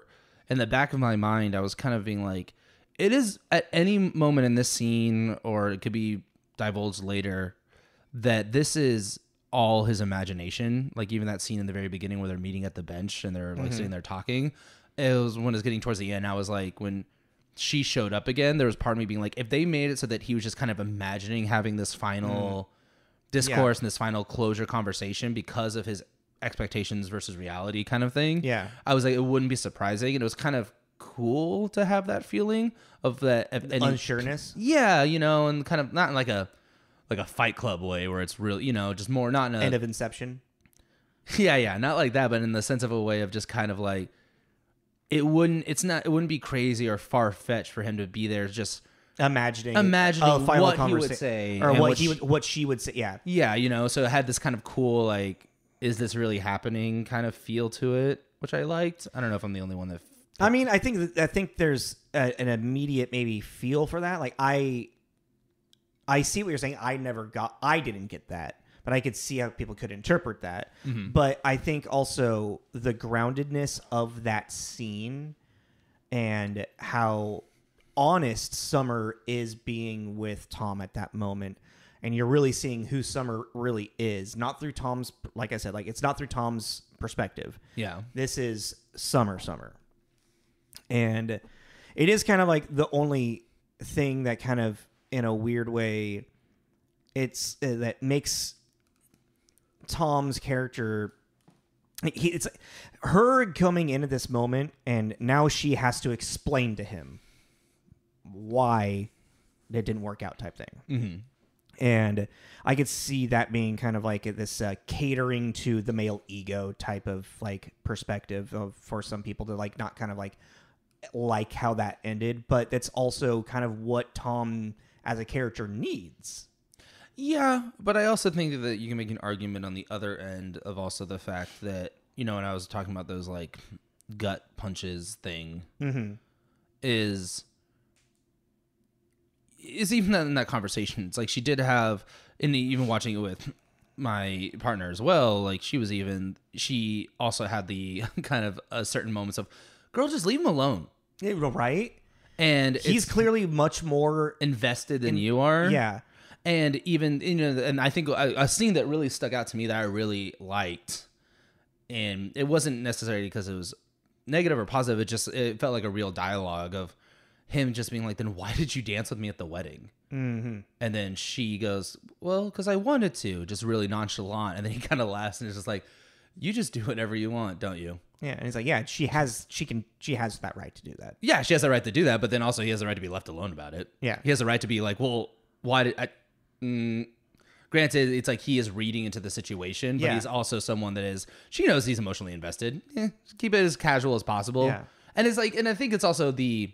in the back of my mind, I was kind of being like, it is at any moment in this scene, or it could be divulged later, that this is all his imagination. Like even that scene in the very beginning where they're meeting at the bench and they're like sitting there talking. It was when it was getting towards the end. I was like, when she showed up again, there was part of me being like, if they made it so that he was just kind of imagining having this final discourse and this final closure conversation because of his expectations versus reality kind of thing. Yeah. I was like, it wouldn't be surprising. And it was kind of cool to have that feeling of that unsureness. Yeah. And kind of not in like a Fight Club way where it's really, just more not in a end of Inception. Yeah. Not like that, but in the sense of a way of just kind of like, it wouldn't be crazy or far-fetched for him to be there just imagining what he would say or what she would say. Yeah, so it had this kind of cool like, is this really happening kind of feel to it, which I liked. I don't know if I'm the only one that I think there's an immediate maybe feel for that. Like I see what you're saying. I didn't get that. But I could see how people could interpret that. Mm-hmm. But I think also the groundedness of that scene and how honest Summer is being with Tom at that moment. And you're really seeing who Summer really is. Not through Tom's, like I said, like it's not through Tom's perspective. Yeah. This is Summer. And it is kind of like the only thing that kind of, in a weird way, it's that makes Tom's character, it's her coming into this moment, and now she has to explain to him why it didn't work out type thing. Mm-hmm. And I could see that being kind of like this catering to the male ego type of like perspective for some people to like not kind of like how that ended, but that's also kind of what Tom as a character needs. Yeah, but I also think that you can make an argument on the other end of also the fact that, when I was talking about those like gut punches thing, is even in that conversation, it's like she did have, and even watching it with my partner as well, like she also had the kind of certain moments of, girl, just leave him alone. Yeah, right? And he's clearly much more invested than you are. Yeah. And even, and I think a scene that really stuck out to me that I really liked, and it wasn't necessarily because it was negative or positive, it felt like a real dialogue of him just being like, then why did you dance with me at the wedding? Mm-hmm. And then she goes, well, because I wanted to, just really nonchalant. And then he kind of laughs and is just like, you just do whatever you want, don't you? Yeah, and he's like, yeah, she has that right to do that. Yeah, she has the right to do that, but then also he has the right to be left alone about it. Yeah. He has the right to be like, well, why did I... Granted, it's like he is reading into the situation, but he's also someone that she knows he's emotionally invested. Keep it as casual as possible. Yeah. And it's like, and I think it's also the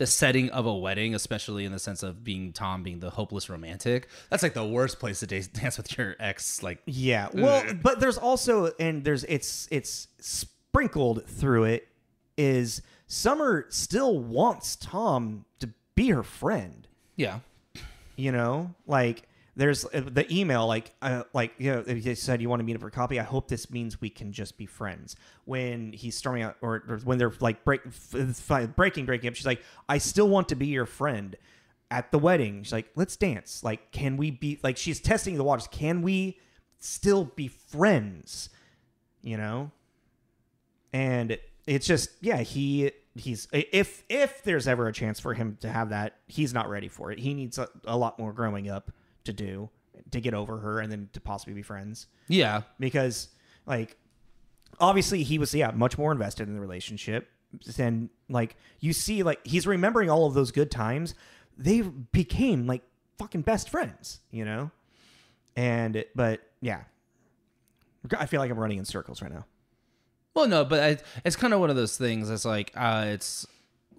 setting of a wedding, especially in the sense of Tom being the hopeless romantic. That's like the worst place to dance with your ex. Like, yeah. Well, but there's also, and it's sprinkled through it, is Summer still wants Tom to be her friend. Yeah. Like there's the email, he said you want to meet up for coffee. I hope this means we can just be friends. When he's storming out, or when they're like breaking up, she's like, I still want to be your friend. At the wedding, she's like, let's dance. Like, can we be like? She's testing the waters. Can we still be friends? And it's just, he's if there's ever a chance for him to have that, he's not ready for it. He needs a lot more growing up to do to get over her and then to possibly be friends. Yeah. Because like obviously he was much more invested in the relationship, and like you see, like he's remembering all of those good times. They became like fucking best friends, but yeah, I feel like I'm running in circles right now. Well, no, but it's kind of one of those things. It's like it's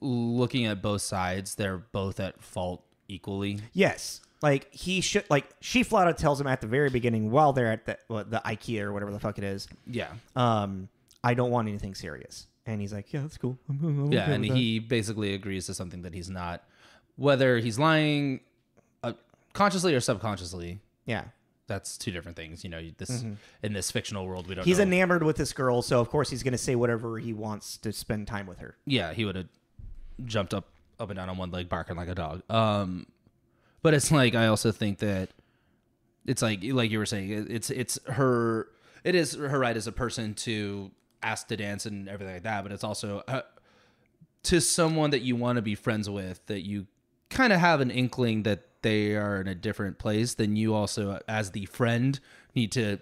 looking at both sides. They're both at fault equally. Yes. like he should like she flat out tells him at the very beginning while they're at the IKEA or whatever the fuck it is. Yeah. I don't want anything serious. And he's like, yeah, that's cool. I'm Yeah, okay and with that. he basically agrees to something that he's not, whether he's lying consciously or subconsciously. Yeah. That's two different things. You know, this in this fictional world, we don't He's know. enamored with this girl, so of course he's going to say whatever he wants to spend time with her. Yeah, he would have jumped up and down on one leg, barking like a dog. But it's like, I also think that it's like you were saying, it is her right as a person to ask to dance and everything like that, but it's also to someone that you want to be friends with, that you kind of have an inkling that they are in a different place, then you also, as the friend, need to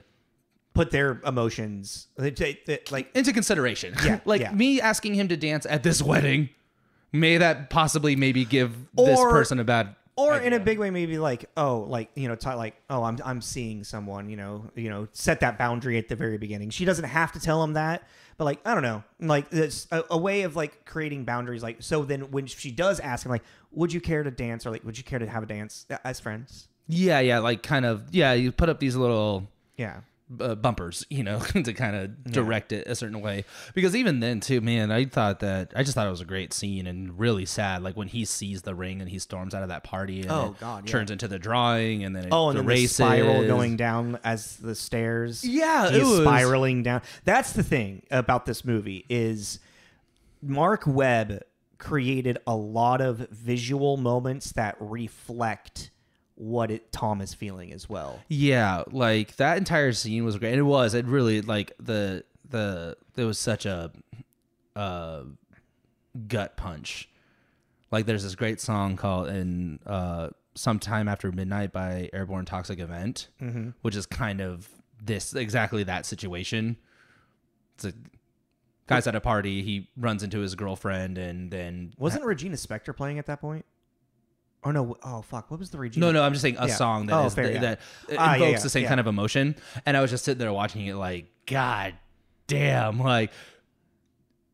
put their emotions like into consideration. Yeah, like yeah. me asking him to dance at this wedding, may that possibly maybe give this person a bad or idea. in a big way, maybe like, oh, like, you know, I'm seeing someone, you know, set that boundary at the very beginning. She doesn't have to tell him that, but like, I don't know, like it's a way of like creating boundaries. Like, so then when she does ask him, like, would you care to dance, or like, would you care to have a dance as friends? Yeah, like kind of, you put up these little Yeah. bumpers, you know, to kind of direct it a certain way. Because even then too, man, I just thought it was a great scene and really sad. Like when he sees the ring and he storms out of that party and turns into the drawing, and then the spiral going down as the stairs. Yeah, he's spiraling down. That's the thing about this movie is Marc Webb created a lot of visual moments that reflect what Tom is feeling as well. Yeah, like that entire scene was great. And it really like there was such a gut punch. Like there's this great song called Sometime After Midnight by Airborne Toxic Event, which is kind of exactly that situation. It's a guy's at a party, he runs into his girlfriend, and then wasn't Regina Spektor playing at that point? Oh no! Oh fuck! What was the Regina? No. I'm just saying a song that that invokes the same kind of emotion. And I was just sitting there watching it, like, God damn! Like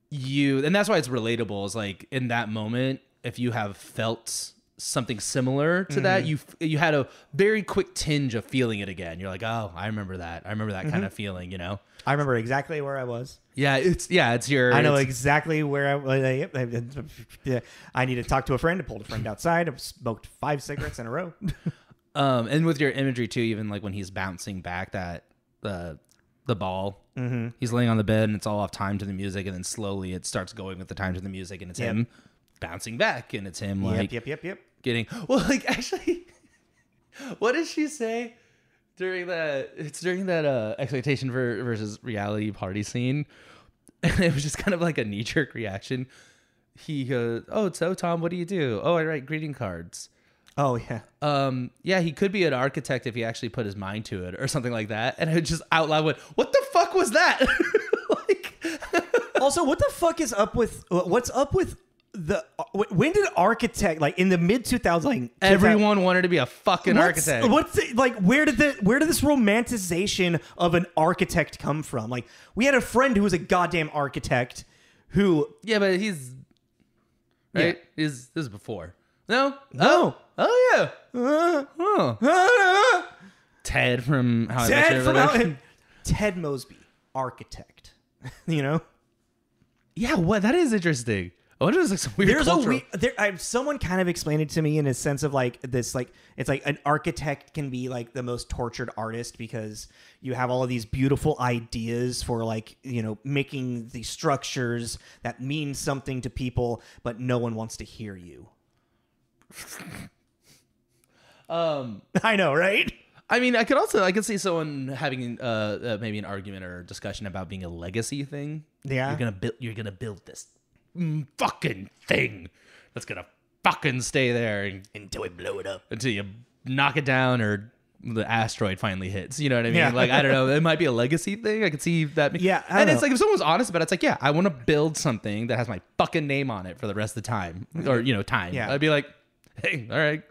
and that's why it's relatable. Is like in that moment, if you have felt something similar to that, you had a very quick tinge of feeling it again. You're like, oh, I remember that. I remember that kind of feeling. You know. I remember exactly where I was. It's your. I know exactly where I was. I need to talk to a friend. I pulled a friend outside. I smoked 5 cigarettes in a row. And with your imagery too, even like when he's bouncing back that the ball, he's laying on the bed and it's all off time to the music, and then slowly it starts going with the time to the music, and it's him bouncing back, and it's him like yep. getting like actually, what did she say? During that expectation versus reality party scene, and it was just kind of like a knee-jerk reaction. He goes, "Oh, so Tom, what do you do? Oh, I write greeting cards." Oh yeah. He could be an architect if he actually put his mind to it, or something like that. And I just out loud went, "What the fuck was that?" Like, also, what the fuck is up with? What's up with? When did architect, like in the mid 2000s, like everyone wanted to be a fucking architect? Where did this romanticization of an architect come from? Like, we had a friend who was a goddamn architect who but he's right. This is before. No. Oh yeah. Ted from How I Met Your Mother. Ted Mosby, architect. You know. Yeah. What? That is interesting. I wonder if there's like some weird cultural... someone kind of explained it to me in a sense of like this, like it's like an architect can be like the most tortured artist because you have all of these beautiful ideas for like, you know, making these structures that mean something to people, but no one wants to hear you. I know, right? I mean, I could see someone having maybe an argument or discussion about being a legacy thing. Yeah, you're gonna build this fucking thing that's gonna fucking stay there until we blow it up, until you knock it down or the asteroid finally hits. You know what I mean? Yeah. Like, I don't know. It might be a legacy thing. I could see that. Yeah, and it's like if someone's honest about it, it's like, yeah, I want to build something that has my fucking name on it for the rest of the time, or time. Yeah. I'd be like, hey, all right,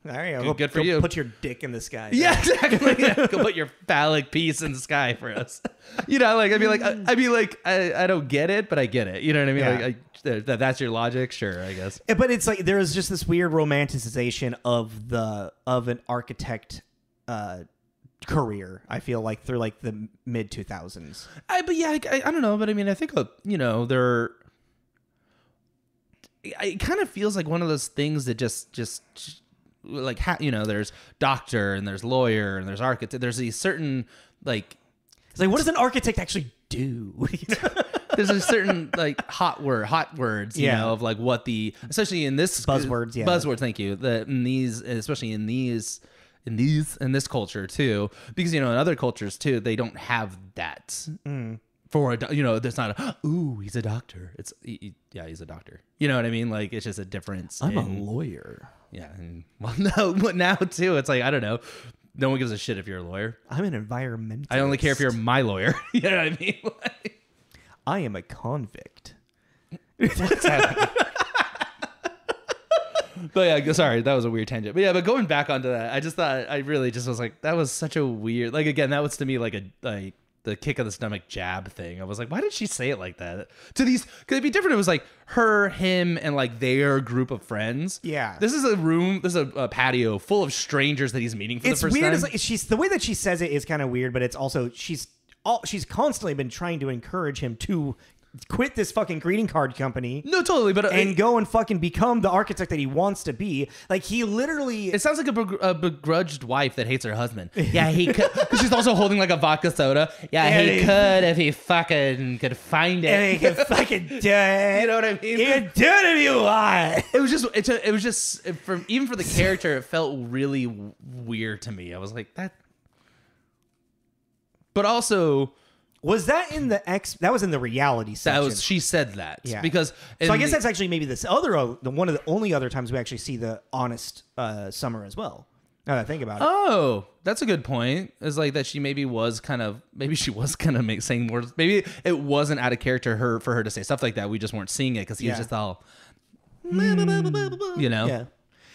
There you go. Good for Go you. Put your dick in the sky. Yeah, exactly. Yeah. Go put your phallic piece in the sky for us. You know, like I don't get it, but I get it. You know what I mean? Yeah. Like that's your logic, sure, I guess. But it's like there is just this weird romanticization of an architect career. I feel like through like the mid 2000s. I don't know, but I mean, I think it kind of feels like one of those things that just like there's doctor and there's lawyer and there's architect. There's these certain like it's like what does an architect actually do? There's a certain like hot words, you know, of like what especially in this buzzwords. Yeah, buzzwords. Thank you. Especially in this culture too, because in other cultures too, they don't have that. For there's not he's a doctor. He's a doctor. You know what I mean? Like it's just a difference. I'm a lawyer. Yeah. Now too, it's like I don't know. No one gives a shit if you're a lawyer. I'm an environmentalist. I only care if you're my lawyer. You know what I mean? I am a convict. But yeah, sorry, that was a weird tangent. But yeah, but going back onto that, I just thought I really just was like, that was such a weird. Like again, that was to me like the kick of the stomach jab thing. I was like, why did she say it like that? To these, could it be different? It was like her, him, and like their group of friends. Yeah. This is a patio full of strangers that he's meeting for the first time. It's weird. It's like the way that she says it is kind of weird, but it's also she's constantly been trying to encourage him to quit this fucking greeting card company. No, totally, but and go and fucking become the architect that he wants to be. Like he literally. It sounds like a begrudged wife that hates her husband. Yeah, he could. Because she's also holding like a vodka soda. Yeah, he could if he fucking could find it. And he could fucking do it. You know what I mean? He could do it if you want. It was just even for the character, it felt really weird to me. I was like that. But also. Was that in that was in the reality section? She said that. Yeah. Because so I guess that's actually maybe one of the only other times we actually see the honest Summer as well. Now that I think about it. Oh, that's a good point. It's like that she maybe was kind of saying words. Maybe it wasn't out of character for her to say stuff like that. We just weren't seeing it because he was just all, Yeah.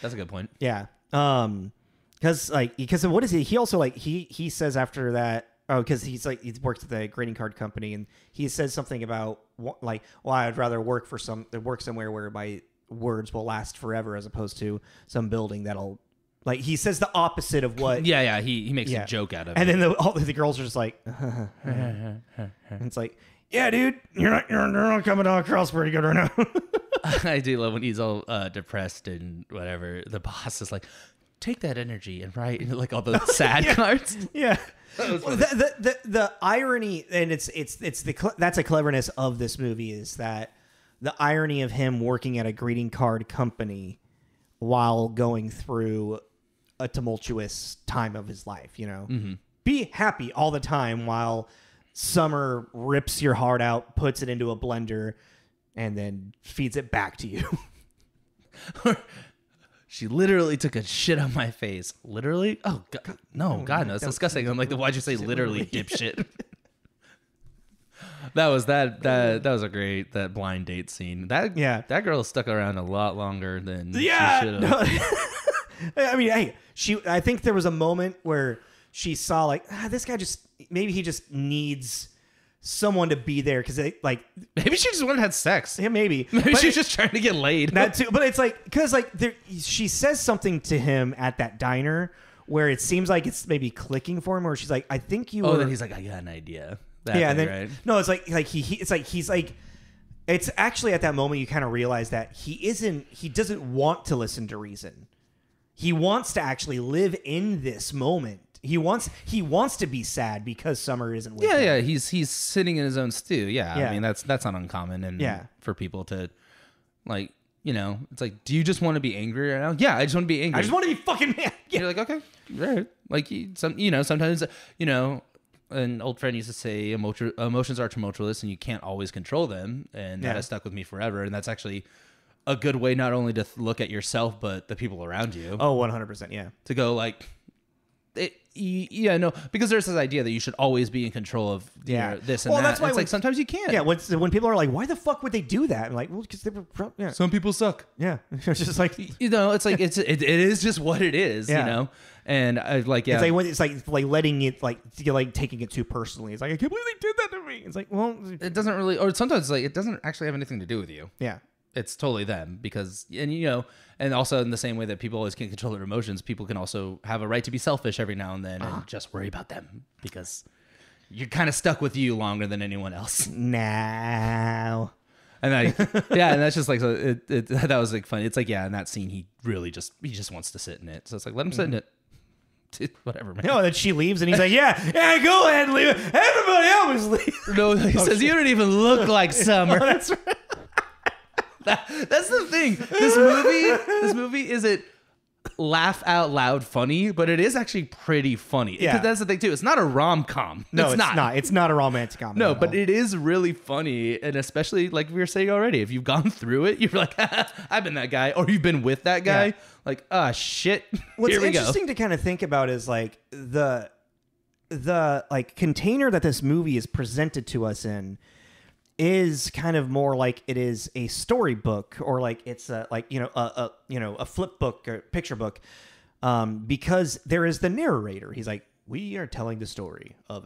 That's a good point. Yeah. Because what is he? He also like he says after that. Oh, because he works at the greeting card company, and he says something about like, well, I'd rather work somewhere where my words will last forever, as opposed to some building that'll, like, he says the opposite of what. Yeah. He makes a joke out of it, and then all the girls are just like, and it's like, yeah, dude, you're not coming across pretty good right now. I do love when he's all depressed and whatever. The boss is like, take that energy and write like all the sad cards. Yeah. The irony, and that's a cleverness of this movie, is that the irony of him working at a greeting card company while going through a tumultuous time of his life, be happy all the time while Summer rips your heart out, puts it into a blender, and then feeds it back to you. She literally took a shit on my face. Literally? Oh, God. No, it's disgusting. I'm like, why'd you say literally, dipshit? That was a great, that blind date scene. That girl stuck around a lot longer than she should have. I mean, hey, I think there was a moment where she saw like, this guy maybe he just needs someone to be there because maybe she just wanted to have sex. Yeah, maybe she's just trying to get laid. That too, but it's like because she says something to him at that diner where it seems like it's maybe clicking for him, or she's like, I think you. Then he's like, I got an idea. Right? No, it's it's actually at that moment you kind of realize that he doesn't want to listen to reason. He wants to actually live in this moment. He wants to be sad because Summer isn't with him. Yeah. He's sitting in his own stew. Yeah. I mean that's not uncommon, and for people to like, it's like, do you just want to be angry right now? Yeah, I just want to be angry. I just want to be fucking mad. Yeah. You're like, okay, right. Like sometimes an old friend used to say emotions are tumultuous and you can't always control them, and that has stuck with me forever. And that's actually a good way not only to look at yourself but the people around you. Oh, 100%. Yeah. To go like, No, because there's this idea that you should always be in control of this and that. That's why it's like sometimes you can't. Yeah, when people are like, why the fuck would they do that? I'm like, well, because they were. Yeah. Some people suck. Yeah, it's just like it's like it is just what it is. And I like it's like letting it like taking it too personally. It's like I can't believe they did that to me. It's like it doesn't really, or sometimes it's like it doesn't actually have anything to do with you. Yeah. It's totally them because, and also in the same way that people always can't control their emotions, people can also have a right to be selfish every now and then and just worry about them because you're kind of stuck with you longer than anyone else. Now. And and that's just like, so that was like funny. It's like, in that scene, he just wants to sit in it. So it's like, let him sit in it. Whatever, man. No, then she leaves and he's like, yeah, go ahead and leave it. Everybody else leave. No, he says, you don't even look like Summer. Oh, that's right. That's the thing. This movie isn't laugh out loud funny, but it is actually pretty funny. Yeah. Because that's the thing too. It's not a rom-com. No, it's not. It's not a romantic comedy. No, but it is really funny, and especially like we were saying already, if you've gone through it, you're like, I've been that guy, or you've been with that guy. Yeah. Like, shit. What's Here we interesting go. to kind of think about is like the like container that this movie is presented to us in is kind of more like it is a storybook, or like it's a flip book or picture book, because there is the narrator. He's like, we are telling the story of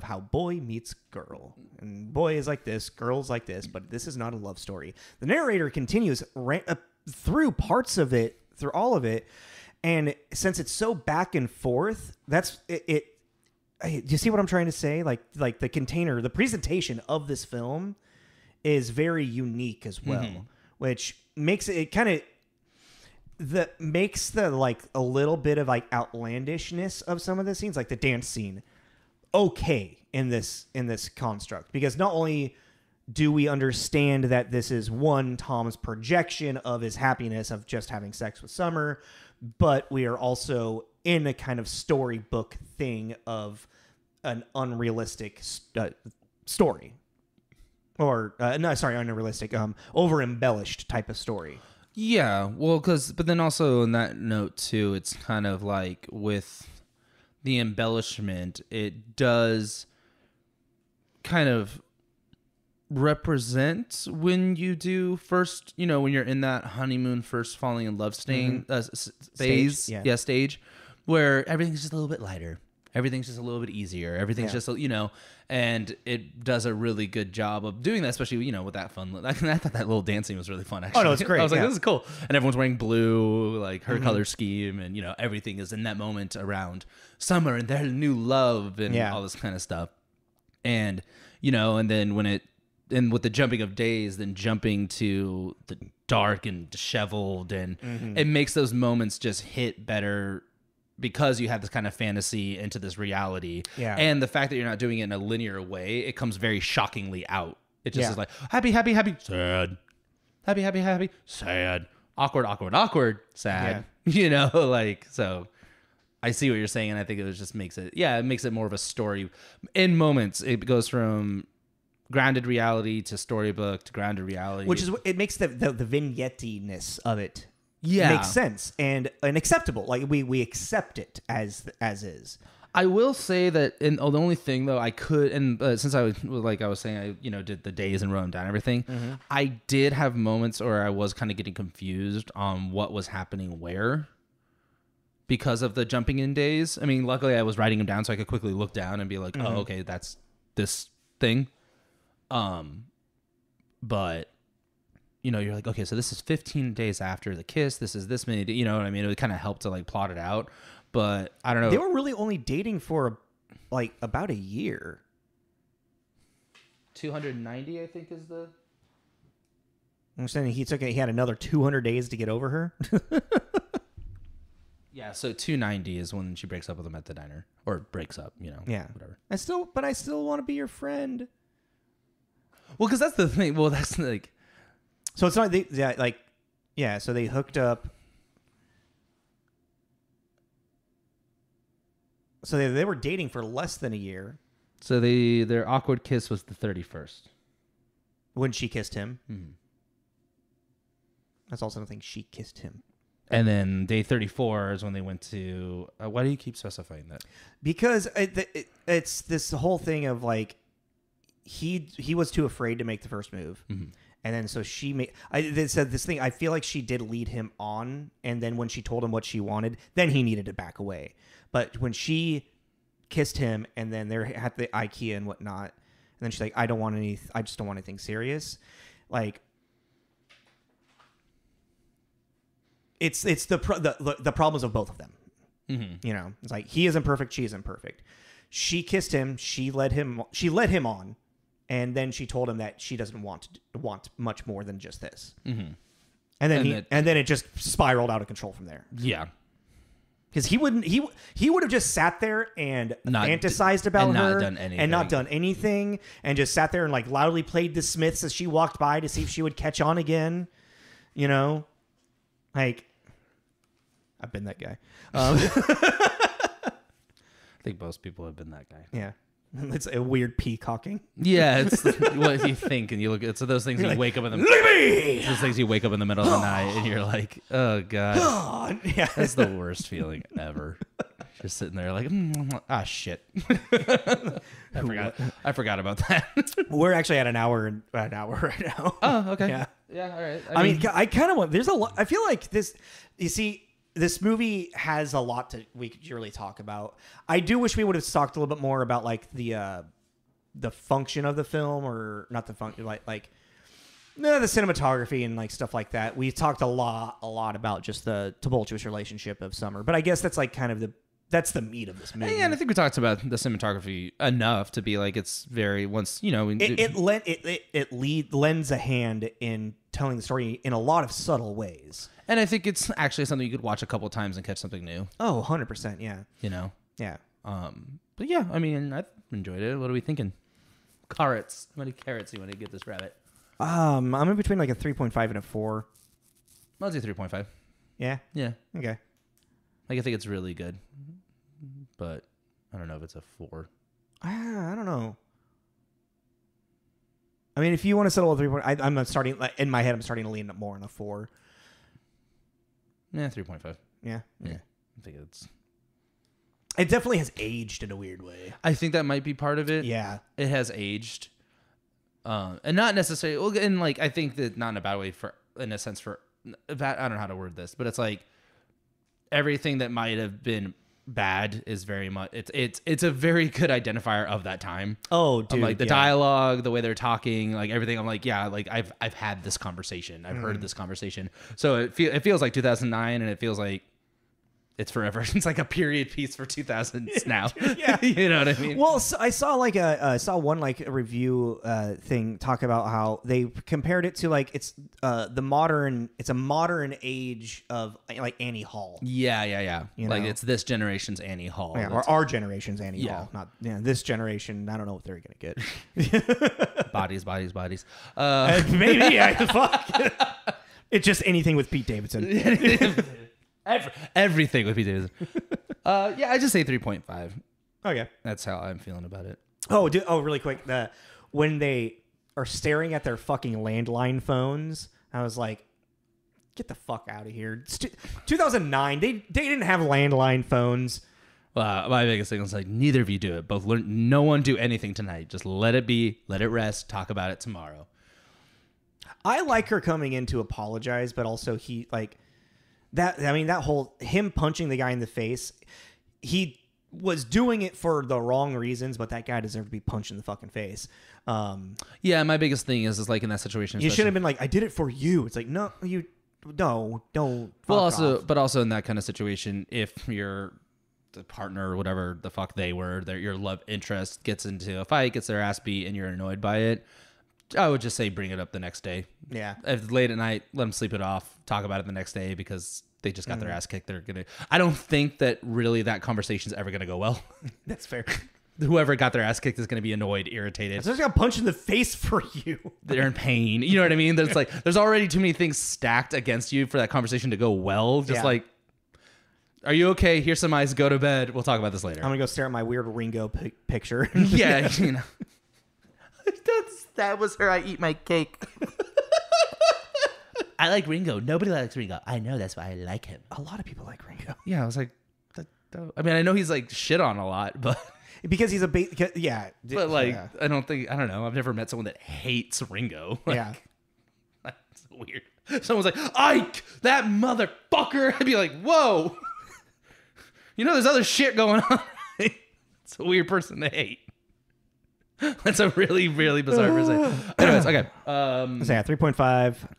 how boy meets girl, and boy is like this, girl's like this, but this is not a love story. The narrator continues through parts of it, through all of it, and since it's so back and forth, that's it. Do you see what I'm trying to say? Like the container, the presentation of this film is very unique as well, which makes it kind of makes the like a little bit of like outlandishness of some of the scenes, like the dance scene, okay in this construct, because not only do we understand that this is Tom's projection of his happiness of just having sex with Summer, but we are also in a kind of storybook thing of an unrealistic story, or unrealistic, over embellished type of story. Yeah, well, but then also on that note too, it's kind of like with the embellishment, it does kind of represent when you do first, when you're in that honeymoon, first falling in love phase, stage, where everything's just a little bit lighter. Everything's just a little bit easier. Everything's just, and it does a really good job of doing that, especially, with that fun. I thought that little dancing was really fun, actually. Oh, no, it's great. I was like, this is cool. And everyone's wearing blue, like her color scheme, and, everything is in that moment around Summer and their new love and all this kind of stuff. And, and then and with the jumping of days, then jumping to the dark and disheveled, and it makes those moments just hit better because you have this kind of fantasy into this reality. Yeah. And the fact that you're not doing it in a linear way, it comes very shockingly out. It just is like, happy, happy, happy, sad. Happy, happy, happy, sad. Awkward, awkward, awkward, sad. Yeah. So I see what you're saying, and I think it just makes it more of a story. In moments, it goes from grounded reality to storybook to grounded reality. Which is, it makes the vignette-ness of it makes sense and acceptable. Like we accept it as is. I will say that, and the only thing though I could, and since I was saying, I did the days and wrote them down, everything. I did have moments where I was kind of getting confused on what was happening where, because of the jumping in days. I mean, luckily I was writing them down so I could quickly look down and be like, oh, okay, that's this thing. But you're like, okay, so this is 15 days after the kiss. This is this many, you know what I mean? It would kind of help to like plot it out, but I don't know. They were really only dating for like about a year. 290, I think, is the. I'm saying he had another 200 days to get over her. Yeah, so 290 is when she breaks up with him at the diner, or breaks up, Yeah, whatever. I still want to be your friend. Well, because that's the thing. Well, that's like. So it's not so they hooked up. So they were dating for less than a year. So their awkward kiss was the 31st. When she kissed him. Mm-hmm. That's also the thing. She kissed him. And then day 34 is when they went to. Why do you keep specifying that? Because it's this whole thing of like he was too afraid to make the first move, and then so she made. They said this thing. I feel like she did lead him on, and then when she told him what she wanted, then he needed to back away. But when she kissed him, and then they're at the IKEA and whatnot, and then she's like, I just don't want anything serious. Like, it's the problems of both of them. You know, it's like he isn't perfect, she isn't perfect. She kissed him, she led him on, and then she told him that she doesn't want much more than just this. And then it just spiraled out of control from there. Yeah. Because he would have just sat there and fantasized about her and not done anything and just sat there and like loudly played the Smiths as she walked by to see if she would catch on again. You know, like I've been that guy. I think most people have been that guy. Yeah. It's a weird peacocking. Yeah, it's what you think, and you look. It's those things you wake up in the. Look at me! It's those things you wake up in the middle of the night, and you're like, "Oh God, Yeah. That's the worst feeling ever." Just sitting there, like, shit. I forgot about that. We're actually at an hour right now. Oh, okay. Yeah. All right. I mean, I kind of want. There's a lot. I feel like this. You see. This movie has a lot we could really talk about. I do wish we would have talked a little bit more about like the function of the film, or not the function, the cinematography and like stuff like that. We talked a lot about just the tumultuous relationship of Summer, but I guess that's like kind of that's the meat of this movie. Yeah, and I think we talked about the cinematography enough to be like it's very it lends a hand in telling the story in a lot of subtle ways. And I think it's actually something you could watch a couple of times and catch something new. Oh, 100%, yeah. You know? Yeah. But yeah, I mean, I've enjoyed it. What are we thinking? Carrots. How many carrots do you want to get this rabbit? I'm in between like a 3.5 and a 4. I'll do 3.5. Yeah? Yeah. Okay. Like, I think it's really good. But I don't know if it's a 4. I don't know. I mean, if you want to settle at 3.5, I'm starting, in my head, I'm starting to lean more on a 4. Yeah, 3.5. Yeah. Yeah. I think it definitely has aged in a weird way. I think that might be part of it. Yeah. It has aged. And not necessarily, well, and like, I think that not in a bad way in a sense for that, I don't know how to word this, but it's like everything that might have been bad is very much, it's a very good identifier of that time. Oh, dude. Like the dialogue, the way they're talking, like everything. I'm like, yeah, like I've had this conversation. I've heard this conversation. So it feels like 2009, and it feels like it's forever. It's like a period piece for 2000s now. Yeah. You know what I mean? Well, so I saw like saw one like a review thing talk about how they compared it to like it's a modern age of like Annie Hall. Yeah. You like know? it's this generation's Annie Hall. Yeah, or our generation's Annie Hall. Not this generation. I don't know what they're gonna get. Bodies. Maybe fuck. It's just anything with Pete Davidson. Everything with Pete Davidson. Yeah, I just say 3.5. Okay. That's how I'm feeling about it. Really quick. When they are staring at their fucking landline phones, I was like, get the fuck out of here. It's 2009. They didn't have landline phones. My biggest thing was like, neither of you do it. No one do anything tonight. Just let it be. Let it rest. Talk about it tomorrow. I like her coming in to apologize, but also he like... that whole him punching the guy in the face, he was doing it for the wrong reasons, but that guy deserved to be punched in the fucking face. Yeah, my biggest thing is like in that situation, you should have been like, I did it for you. It's like, no, don't. Well, also in that kind of situation, if your the partner or whatever the fuck they were, your love interest gets into a fight, gets their ass beat, and you're annoyed by it, I would just say bring it up the next day. Yeah. If it's late at night, let them sleep it off. Talk about it the next day because they just got their ass kicked. I don't think that really that conversation's ever gonna go well. That's fair. Whoever got their ass kicked is gonna be annoyed, irritated. I just got punched in the face for you. They're in pain. You know what I mean? There's like there's already too many things stacked against you for that conversation to go well. Just like, are you okay? Here's some ice. Go to bed. We'll talk about this later. I'm gonna go stare at my weird Ringo picture. Yeah, you know. That was her. I eat my cake. I like Ringo. Nobody likes Ringo. I know, that's why I like him. A lot of people like Ringo. Yeah, I was like, I mean, I know he's like shit on a lot, but because he's a yeah. But like, I don't know. I've never met someone that hates Ringo. Like, yeah. That's weird. Someone's like, Ike, that motherfucker. I'd be like, whoa. You know, there's other shit going on. It's a weird person to hate. That's a really, really bizarre person. Anyways, okay. So yeah, 3.5.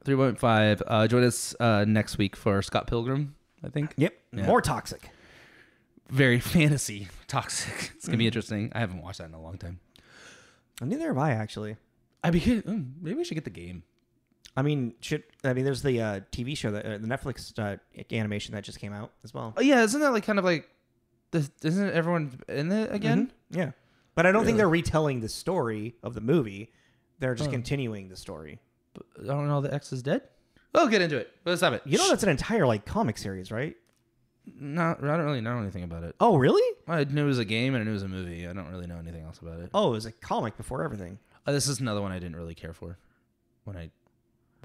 3.5. Join us next week for Scott Pilgrim, I think. Yep. Yeah. More toxic. Very fantasy toxic. It's going to be interesting. I haven't watched that in a long time. Neither have I, actually. Maybe we should get the game. I mean, there's the TV show, the Netflix animation that just came out as well. Oh, yeah. Isn't that like kind of like, isn't everyone in it again? Mm-hmm. Yeah. But I don't think they're retelling the story of the movie. They're just continuing the story. But I don't know, the X is dead? We'll get into it. Let's have it. You know that's an entire like comic series, right? No, I don't really know anything about it. Oh, really? I knew it was a game and I knew it was a movie. I don't really know anything else about it. Oh, it was a comic before everything. This is another one I didn't really care for when I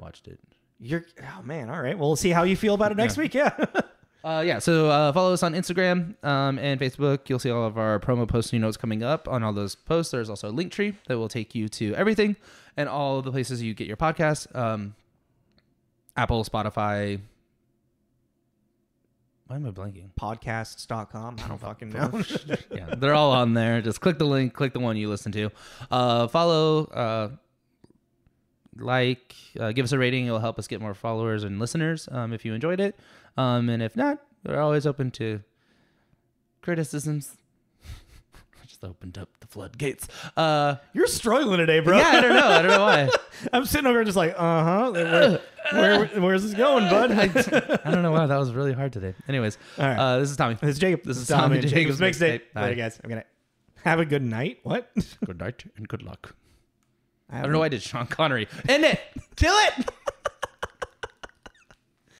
watched it. Oh, man. All right. Well, we'll see how you feel about it next week. Yeah. So follow us on Instagram and Facebook. You'll see all of our promo posts and notes coming up on all those posts. There's also a link tree that will take you to everything and all of the places you get your podcast. Apple, Spotify. Why am I blanking? Podcasts.com. I don't fucking know. Yeah, they're all on there. Just click the link. Click the one you listen to. Follow. Give us a rating. It'll help us get more followers and listeners if you enjoyed it. And if not, we're always open to criticisms. I just opened up the floodgates. You're struggling today, bro. Yeah, I don't know why. I'm sitting over here just like, where's this going, bud? I don't know why. That was really hard today. Anyways, all right. This is Tommy. This is Jacob. This is Tommy and Jacob's Mixtape. Mixtape. Later, guys. I'm going to have a good night. What? Good night and good luck. I don't know why I did Sean Connery. End it. Kill it.